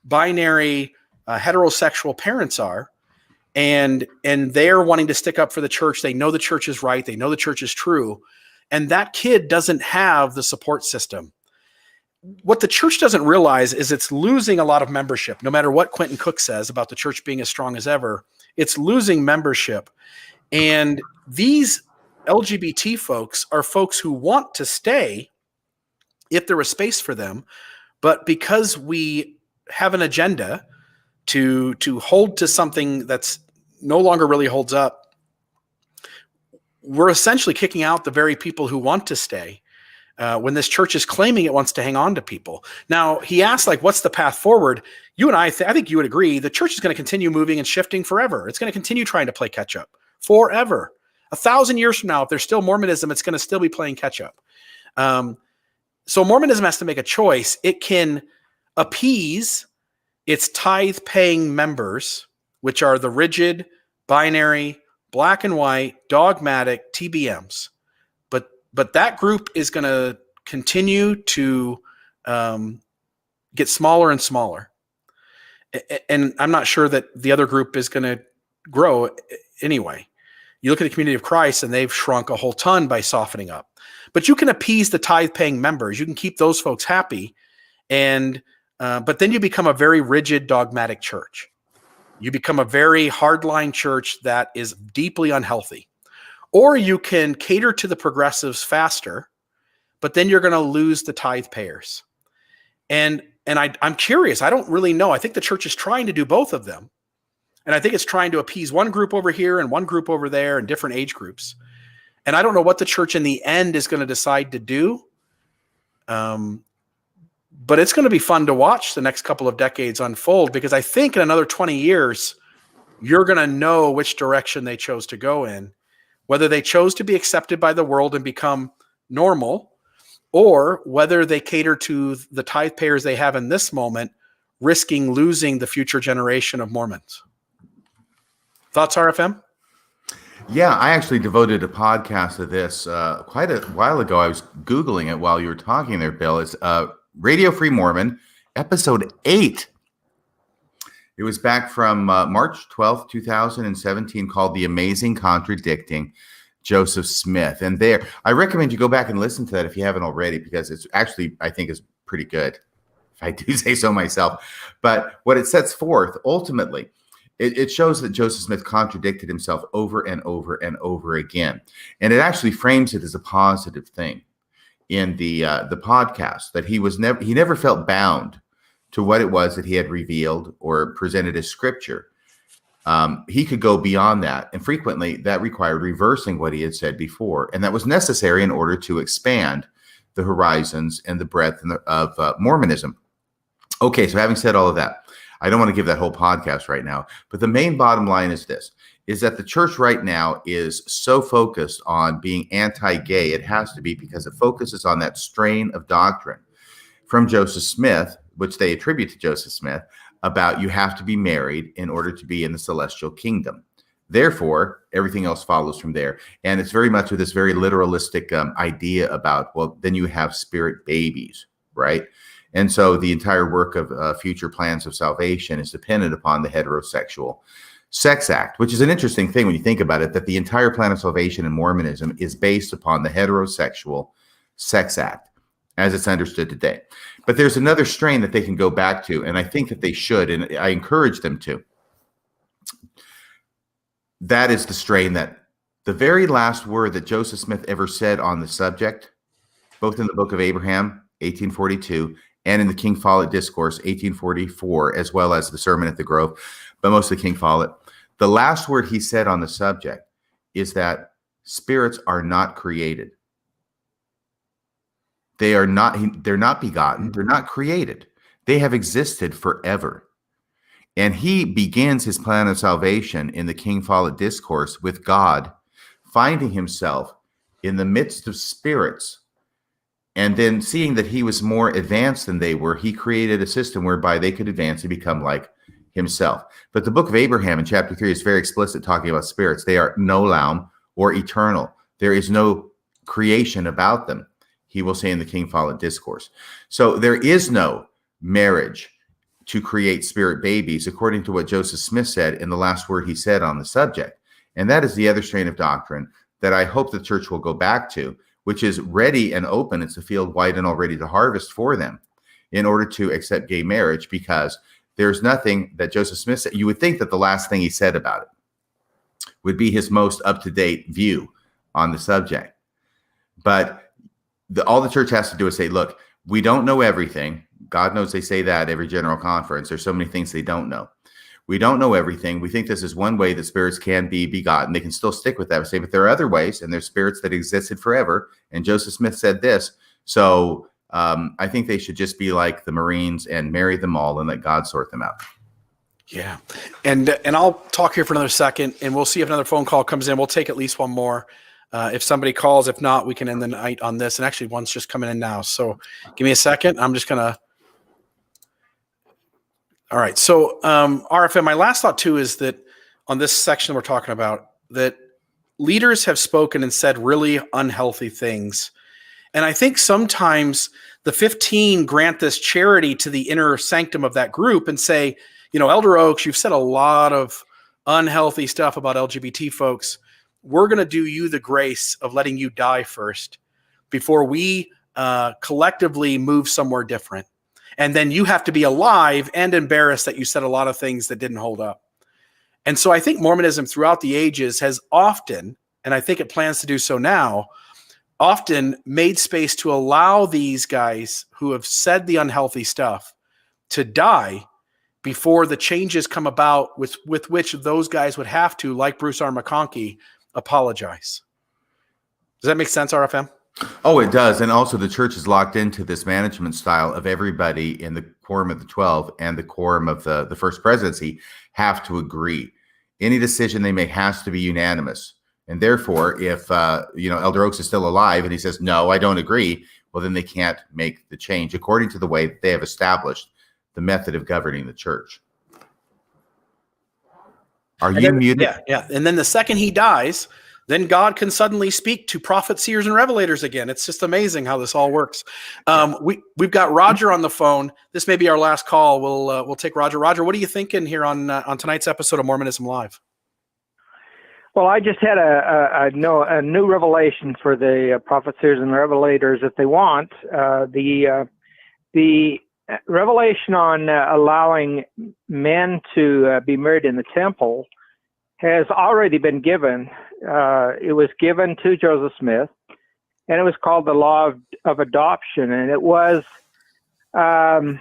binary heterosexual parents are, and they're wanting to stick up for the church. They know the church is right. They know the church is true. And that kid doesn't have the support system. What the church doesn't realize is it's losing a lot of membership. No matter what Quentin Cook says about the church being as strong as ever, it's losing membership. And these LGBT folks are folks who want to stay if there was space for them. But because we have an agenda to hold to something that's no longer really holds up, we're essentially kicking out the very people who want to stay. When this church is claiming it wants to hang on to people. Now, he asked, what's the path forward? You and I think you would agree, the church is going to continue moving and shifting forever. It's going to continue trying to play catch up forever. 1,000 years from now, if there's still Mormonism, it's going to still be playing catch up. So Mormonism has to make a choice. It can appease its tithe-paying members, which are the rigid, binary, black and white, dogmatic TBMs. But that group is going to continue to get smaller and smaller. And I'm not sure that the other group is going to grow anyway. You look at the Community of Christ and they've shrunk a whole ton by softening up. But you can appease the tithe-paying members. You can keep those folks happy. But then you become a very rigid, dogmatic church. You become a very hardline church that is deeply unhealthy. Or you can cater to the progressives faster, but then you're going to lose the tithe payers. And I'm curious. I don't really know. I think the church is trying to do both of them. And I think it's trying to appease one group over here and one group over there and different age groups. And I don't know what the church in the end is going to decide to do. But it's going to be fun to watch the next couple of decades unfold, because I think in another 20 years, you're going to know which direction they chose to go in, whether they chose to be accepted by the world and become normal, or whether they cater to the tithe payers they have in this moment, risking losing the future generation of Mormons. Thoughts, RFM? Yeah, I actually devoted a podcast to this quite a while ago. I was Googling it while you were talking there, Bill. It's Radio Free Mormon, episode 8. It was back from March 12th, 2017, called The Amazing Contradicting Joseph Smith. And there, I recommend you go back and listen to that if you haven't already, because it's actually, I think, is pretty good, if I do say so myself. But what it sets forth, ultimately, it shows that Joseph Smith contradicted himself over and over and over again. And it actually frames it as a positive thing in the podcast, that he never felt bound to what it was that he had revealed or presented as scripture. He could go beyond that. And frequently that required reversing what he had said before. And that was necessary in order to expand the horizons and the breadth of Mormonism. Okay, so having said all of that, I don't want to give that whole podcast right now, but the main bottom line is this, is that the church right now is so focused on being anti-gay. It has to be, because it focuses on that strain of doctrine from Joseph Smith, which they attribute to Joseph Smith, about you have to be married in order to be in the celestial kingdom. Therefore, everything else follows from there. And it's very much with this very literalistic idea about, well, then you have spirit babies, right? And so the entire work of future plans of salvation is dependent upon the heterosexual sex act, which is an interesting thing when you think about it, that the entire plan of salvation in Mormonism is based upon the heterosexual sex act as it's understood today. But there's another strain that they can go back to, and I think that they should, and I encourage them to. That is the strain that the very last word that Joseph Smith ever said on the subject, both in the Book of Abraham, 1842, and in the King Follett Discourse, 1844, as well as the Sermon at the Grove, but mostly King Follett. The last word he said on the subject is that spirits are not created. They're not begotten. They're not created. They have existed forever. And he begins his plan of salvation in the King Follett Discourse with God finding himself in the midst of spirits. And then seeing that he was more advanced than they were, he created a system whereby they could advance and become like himself. But the Book of Abraham in chapter 3 is very explicit, talking about spirits. They are nolam, or eternal. There is no creation about them, he will say in the King Follett Discourse. So there is no marriage to create spirit babies, according to what Joseph Smith said in the last word he said on the subject. And that is the other strain of doctrine that I hope the church will go back to, which is ready and open. It's a field wide and all ready to harvest for them in order to accept gay marriage, because there's nothing that Joseph Smith said. You would think that the last thing he said about it would be his most up-to-date view on the subject. But all the church has to do is say, look, we don't know everything. God knows they say that every general conference. There's so many things they don't know. We don't know everything. We think this is one way that spirits can be begotten. They can still stick with that. We say, but there are other ways, and there's spirits that existed forever. And Joseph Smith said this. So I think they should just be like the Marines and marry them all and let God sort them out. Yeah. And I'll talk here for another second, and we'll see if another phone call comes in. We'll take at least one more. If somebody calls, if not, we can end the night on this. And actually, one's just coming in now. So give me a second. I'm just going to. All right. So RFM, my last thought too is that on this section we're talking about, that leaders have spoken and said really unhealthy things. And I think sometimes the 15 grant this charity to the inner sanctum of that group and say, you know, Elder Oaks, you've said a lot of unhealthy stuff about LGBT folks. We're going to do you the grace of letting you die first before we collectively move somewhere different. And then you have to be alive and embarrassed that you said a lot of things that didn't hold up. And so I think Mormonism throughout the ages has often, and I think it plans to do so now, often made space to allow these guys who have said the unhealthy stuff to die before the changes come about with which those guys would have to, like Bruce R. McConkie, apologize. Does that make sense, RFM? Oh, it does. And also the church is locked into this management style of everybody in the quorum of the 12 and the quorum of the first presidency have to agree. Any decision they make has to be unanimous. And therefore, if Elder Oaks is still alive and he says, no, I don't agree, well, then they can't make the change according to the way they have established the method of governing the church. Are you muted? Yeah. And then the second he dies, then God can suddenly speak to prophets, seers, and revelators again. It's just amazing how this all works. We've got Roger on the phone. This may be our last call. We'll take Roger. Roger, what are you thinking here on tonight's episode of Mormonism Live? Well, I just had a new revelation for the prophets, seers, and revelators if they want. The revelation on allowing men to be married in the temple has already been given. It was given to Joseph Smith, and it was called the Law of Adoption, and it was part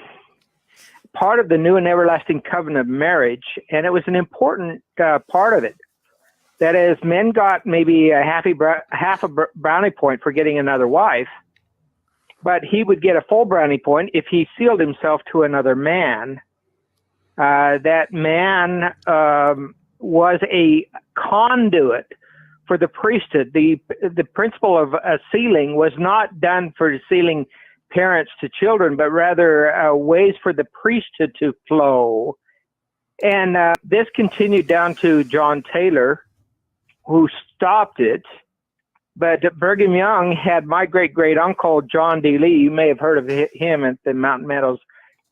of the new and everlasting covenant of marriage, and it was an important part of it. That is, men got maybe half a brownie point for getting another wife, but he would get a full brownie point if he sealed himself to another man. That man was a conduit for the priesthood. The principle of sealing was not done for sealing parents to children, but rather ways for the priesthood to flow. And this continued down to John Taylor, who stopped it. But Brigham Young had my great-great-uncle, John D. Lee, you may have heard of him at the Mountain Meadows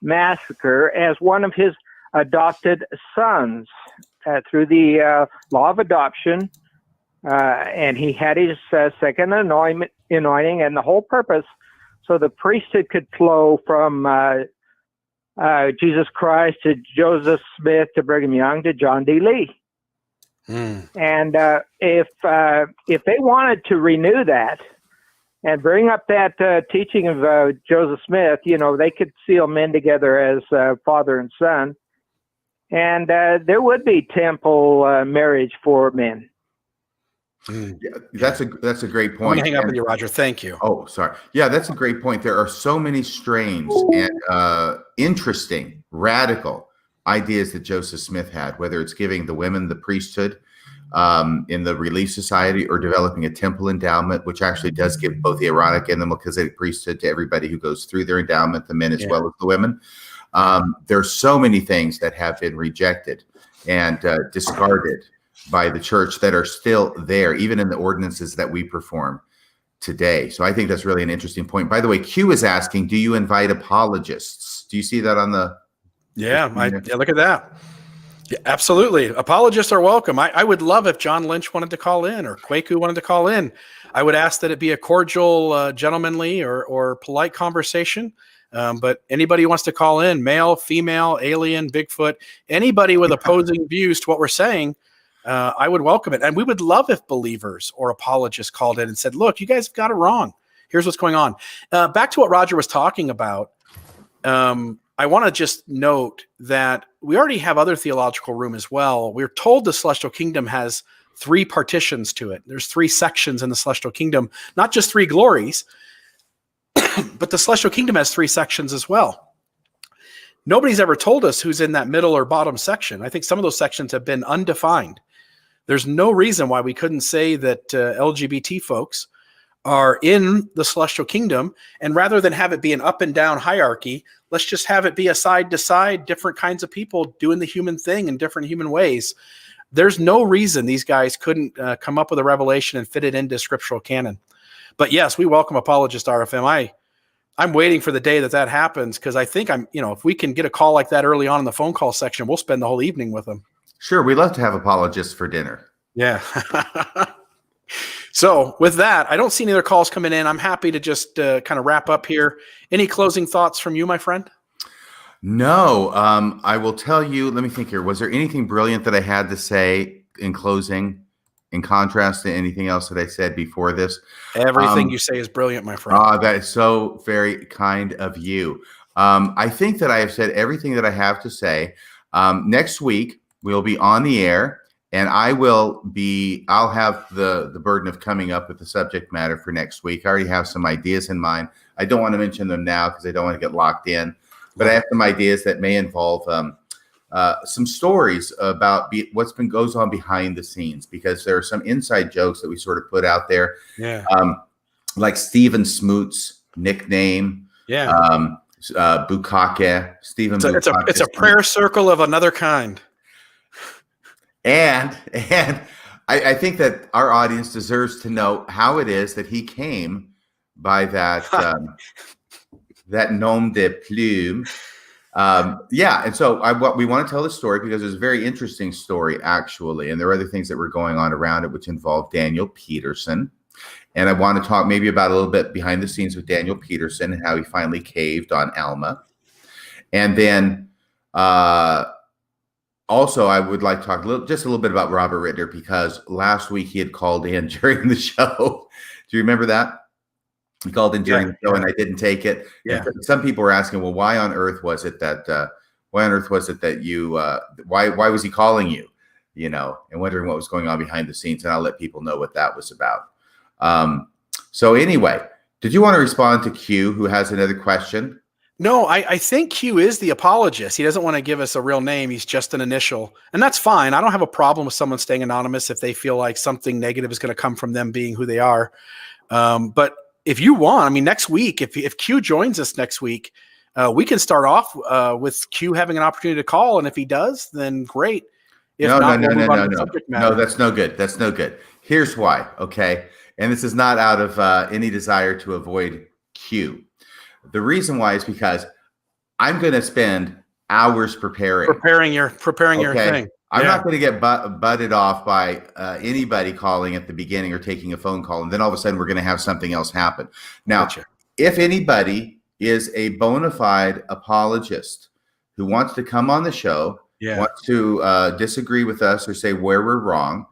Massacre, as one of his adopted sons through the law of adoption. And he had his second anointing, and the whole purpose so the priesthood could flow from Jesus Christ to Joseph Smith to Brigham Young to John D. Lee. And if they wanted to renew that and bring up that teaching of Joseph Smith, they could seal men together as father and son, and there would be temple marriage for men. Yeah, that's a great point. I'm gonna hang up with you, Roger. Thank you. Oh, sorry. Yeah, that's a great point. There are so many strange and interesting, radical ideas that Joseph Smith had, whether it's giving the women the priesthood in the Relief Society or developing a temple endowment, which actually does give both the Aaronic and the Melchizedek priesthood to everybody who goes through their endowment, the men as well as the women. There's so many things that have been rejected and discarded by the church that are still there, even in the ordinances that we perform today. So I think that's really an interesting point. By the way, Q is asking, do you invite apologists? Do you see that on the... Yeah, look at that. Yeah, absolutely. Apologists are welcome. I would love if John Lynch wanted to call in or Kwaku wanted to call in. I would ask that it be a cordial, gentlemanly or polite conversation. But anybody who wants to call in, male, female, alien, Bigfoot, anybody with opposing views to what we're saying, I would welcome it. And we would love if believers or apologists called in and said, look, you guys have got it wrong. Here's what's going on. Back to what Roger was talking about. I want to just note that we already have other theological room as well. We're told the celestial kingdom has 3 partitions to it. There's 3 sections in the celestial kingdom, not just 3 glories, but the celestial kingdom has 3 sections as well. Nobody's ever told us who's in that middle or bottom section. I think some of those sections have been undefined. There's no reason why we couldn't say that LGBT folks are in the celestial kingdom, and rather than have it be an up and down hierarchy, let's just have it be a side to side, different kinds of people doing the human thing in different human ways. There's no reason these guys couldn't come up with a revelation and fit it into scriptural canon. But yes, we welcome apologist RFM. I'm waiting for the day that happens, because I think if we can get a call like that early on in the phone call section, we'll spend the whole evening with them. Sure, we love to have apologists for dinner. Yeah. So with that, I don't see any other calls coming in. I'm happy to just kind of wrap up here. Any closing thoughts from you, my friend? No, I will tell you, let me think here. Was there anything brilliant that I had to say in closing, in contrast to anything else that I said before this? Everything you say is brilliant, my friend. That is so very kind of you. I think that I have said everything that I have to say. Next week, we'll be on the air And I'll have the burden of coming up with the subject matter for next week. I already have some ideas in mind. I don't want to mention them now because I don't want to get locked in, but I have some ideas that may involve some stories about what's goes on behind the scenes, because there are some inside jokes that we sort of put out there. Yeah. Like Stephen Smoot's nickname. Yeah. Bukake. Stephen Bukake. It's a prayer circle of another kind. And I think that our audience deserves to know how it is that he came by that that nom de plume. And so we want to tell the story because it's a very interesting story, actually. And there are other things that were going on around it, which involve Daniel Peterson. And I want to talk maybe about a little bit behind the scenes with Daniel Peterson and how he finally caved on Alma. And then also, I would like to talk just a little bit about Robert Ritter, because last week he had called in during the show. Do you remember that? He called in during the show and I didn't take it. Yeah. And some people were asking, well, why on earth was it that you, why was he calling you, and wondering what was going on behind the scenes. And I'll let people know what that was about. So anyway, did you want to respond to Q, who has another question? No, I think Q is the apologist. He doesn't want to give us a real name. He's just an initial. And that's fine. I don't have a problem with someone staying anonymous if they feel like something negative is going to come from them being who they are. But if you want, next week, if Q joins us next week, we can start off with Q having an opportunity to call. And if he does, then great. If No, that's no good. That's no good. Here's why. Okay. And this is not out of any desire to avoid Q. The reason why is because I'm going to spend hours preparing your thing. I'm not going to get butted off by anybody calling at the beginning or taking a phone call, and then all of a sudden we're going to have something else happen. Now, if anybody is a bona fide apologist who wants to come on the show, wants to disagree with us or say where we're wrong,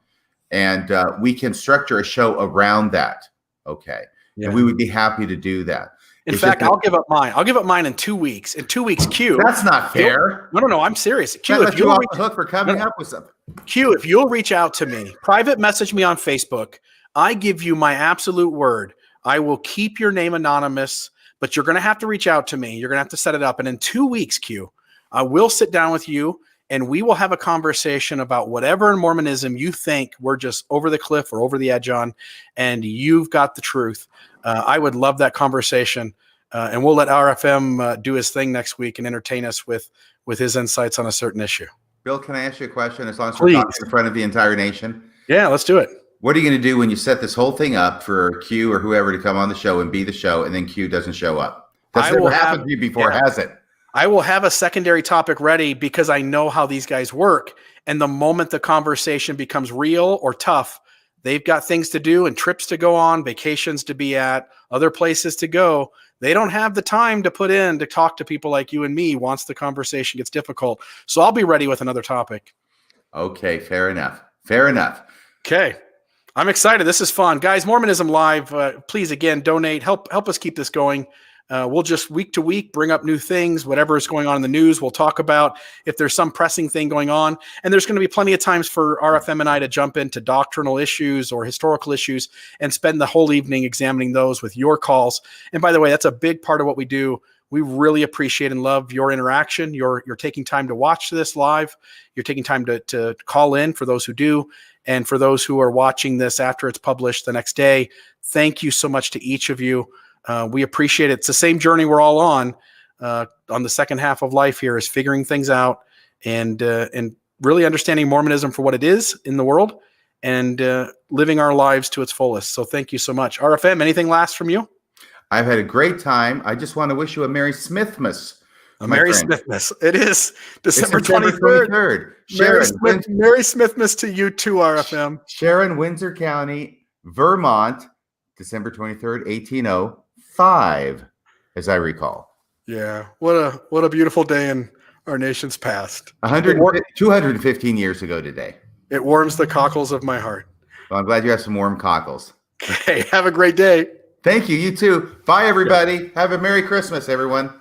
and we can structure a show around that, and we would be happy to do that. In fact, I'll give up mine. I'll give up mine in 2 weeks. In 2 weeks, Q. That's not fair. No. I'm serious. Q, if you're off the hook for coming up with something. Q, if you'll reach out to me, private message me on Facebook. I give you my absolute word. I will keep your name anonymous, but you're going to have to reach out to me. You're going to have to set it up. And in 2 weeks, Q, I will sit down with you and we will have a conversation about whatever in Mormonism you think we're just over the cliff or over the edge on, and you've got the truth. I would love that conversation, and we'll let RFM do his thing next week and entertain us with his insights on a certain issue. Bill, can I ask you a question as long as we're talking in front of the entire nation? Yeah, let's do it. What are you going to do when you set this whole thing up for Q or whoever to come on the show and be the show, and then Q doesn't show up? That's never happened to you before, has it? I will have a secondary topic ready because I know how these guys work. And the moment the conversation becomes real or tough, they've got things to do and trips to go on, vacations to be at, other places to go. They don't have the time to put in to talk to people like you and me once the conversation gets difficult. So I'll be ready with another topic. Okay, fair enough. Fair enough. Okay. I'm excited. This is fun. Guys, Mormonism Live, please, again, donate. Help us keep this going. We'll just week to week bring up new things, whatever is going on in the news. We'll talk about if there's some pressing thing going on. And there's going to be plenty of times for RFM and I to jump into doctrinal issues or historical issues and spend the whole evening examining those with your calls. And by the way, that's a big part of what we do. We really appreciate and love your interaction. You're taking time to watch this live. You're taking time to call in for those who do. And for those who are watching this after it's published the next day, thank you so much to each of you. We appreciate it. It's the same journey we're all on the second half of life here, is figuring things out and really understanding Mormonism for what it is in the world and living our lives to its fullest. So thank you so much. RFM, anything last from you? I've had a great time. I just want to wish you a Merry Smithmas. A Merry Smithmas. It is December 23rd. Merry Smithmas to you too, RFM. Sharon, Windsor County, Vermont, December 23rd, 1805, as I recall. Yeah. What a beautiful day in our nation's past. 215 years ago today. It warms the cockles of my heart. Well, I'm glad you have some warm cockles. Okay. Have a great day. Thank you. You too. Bye, everybody. Have a Merry Christmas, everyone.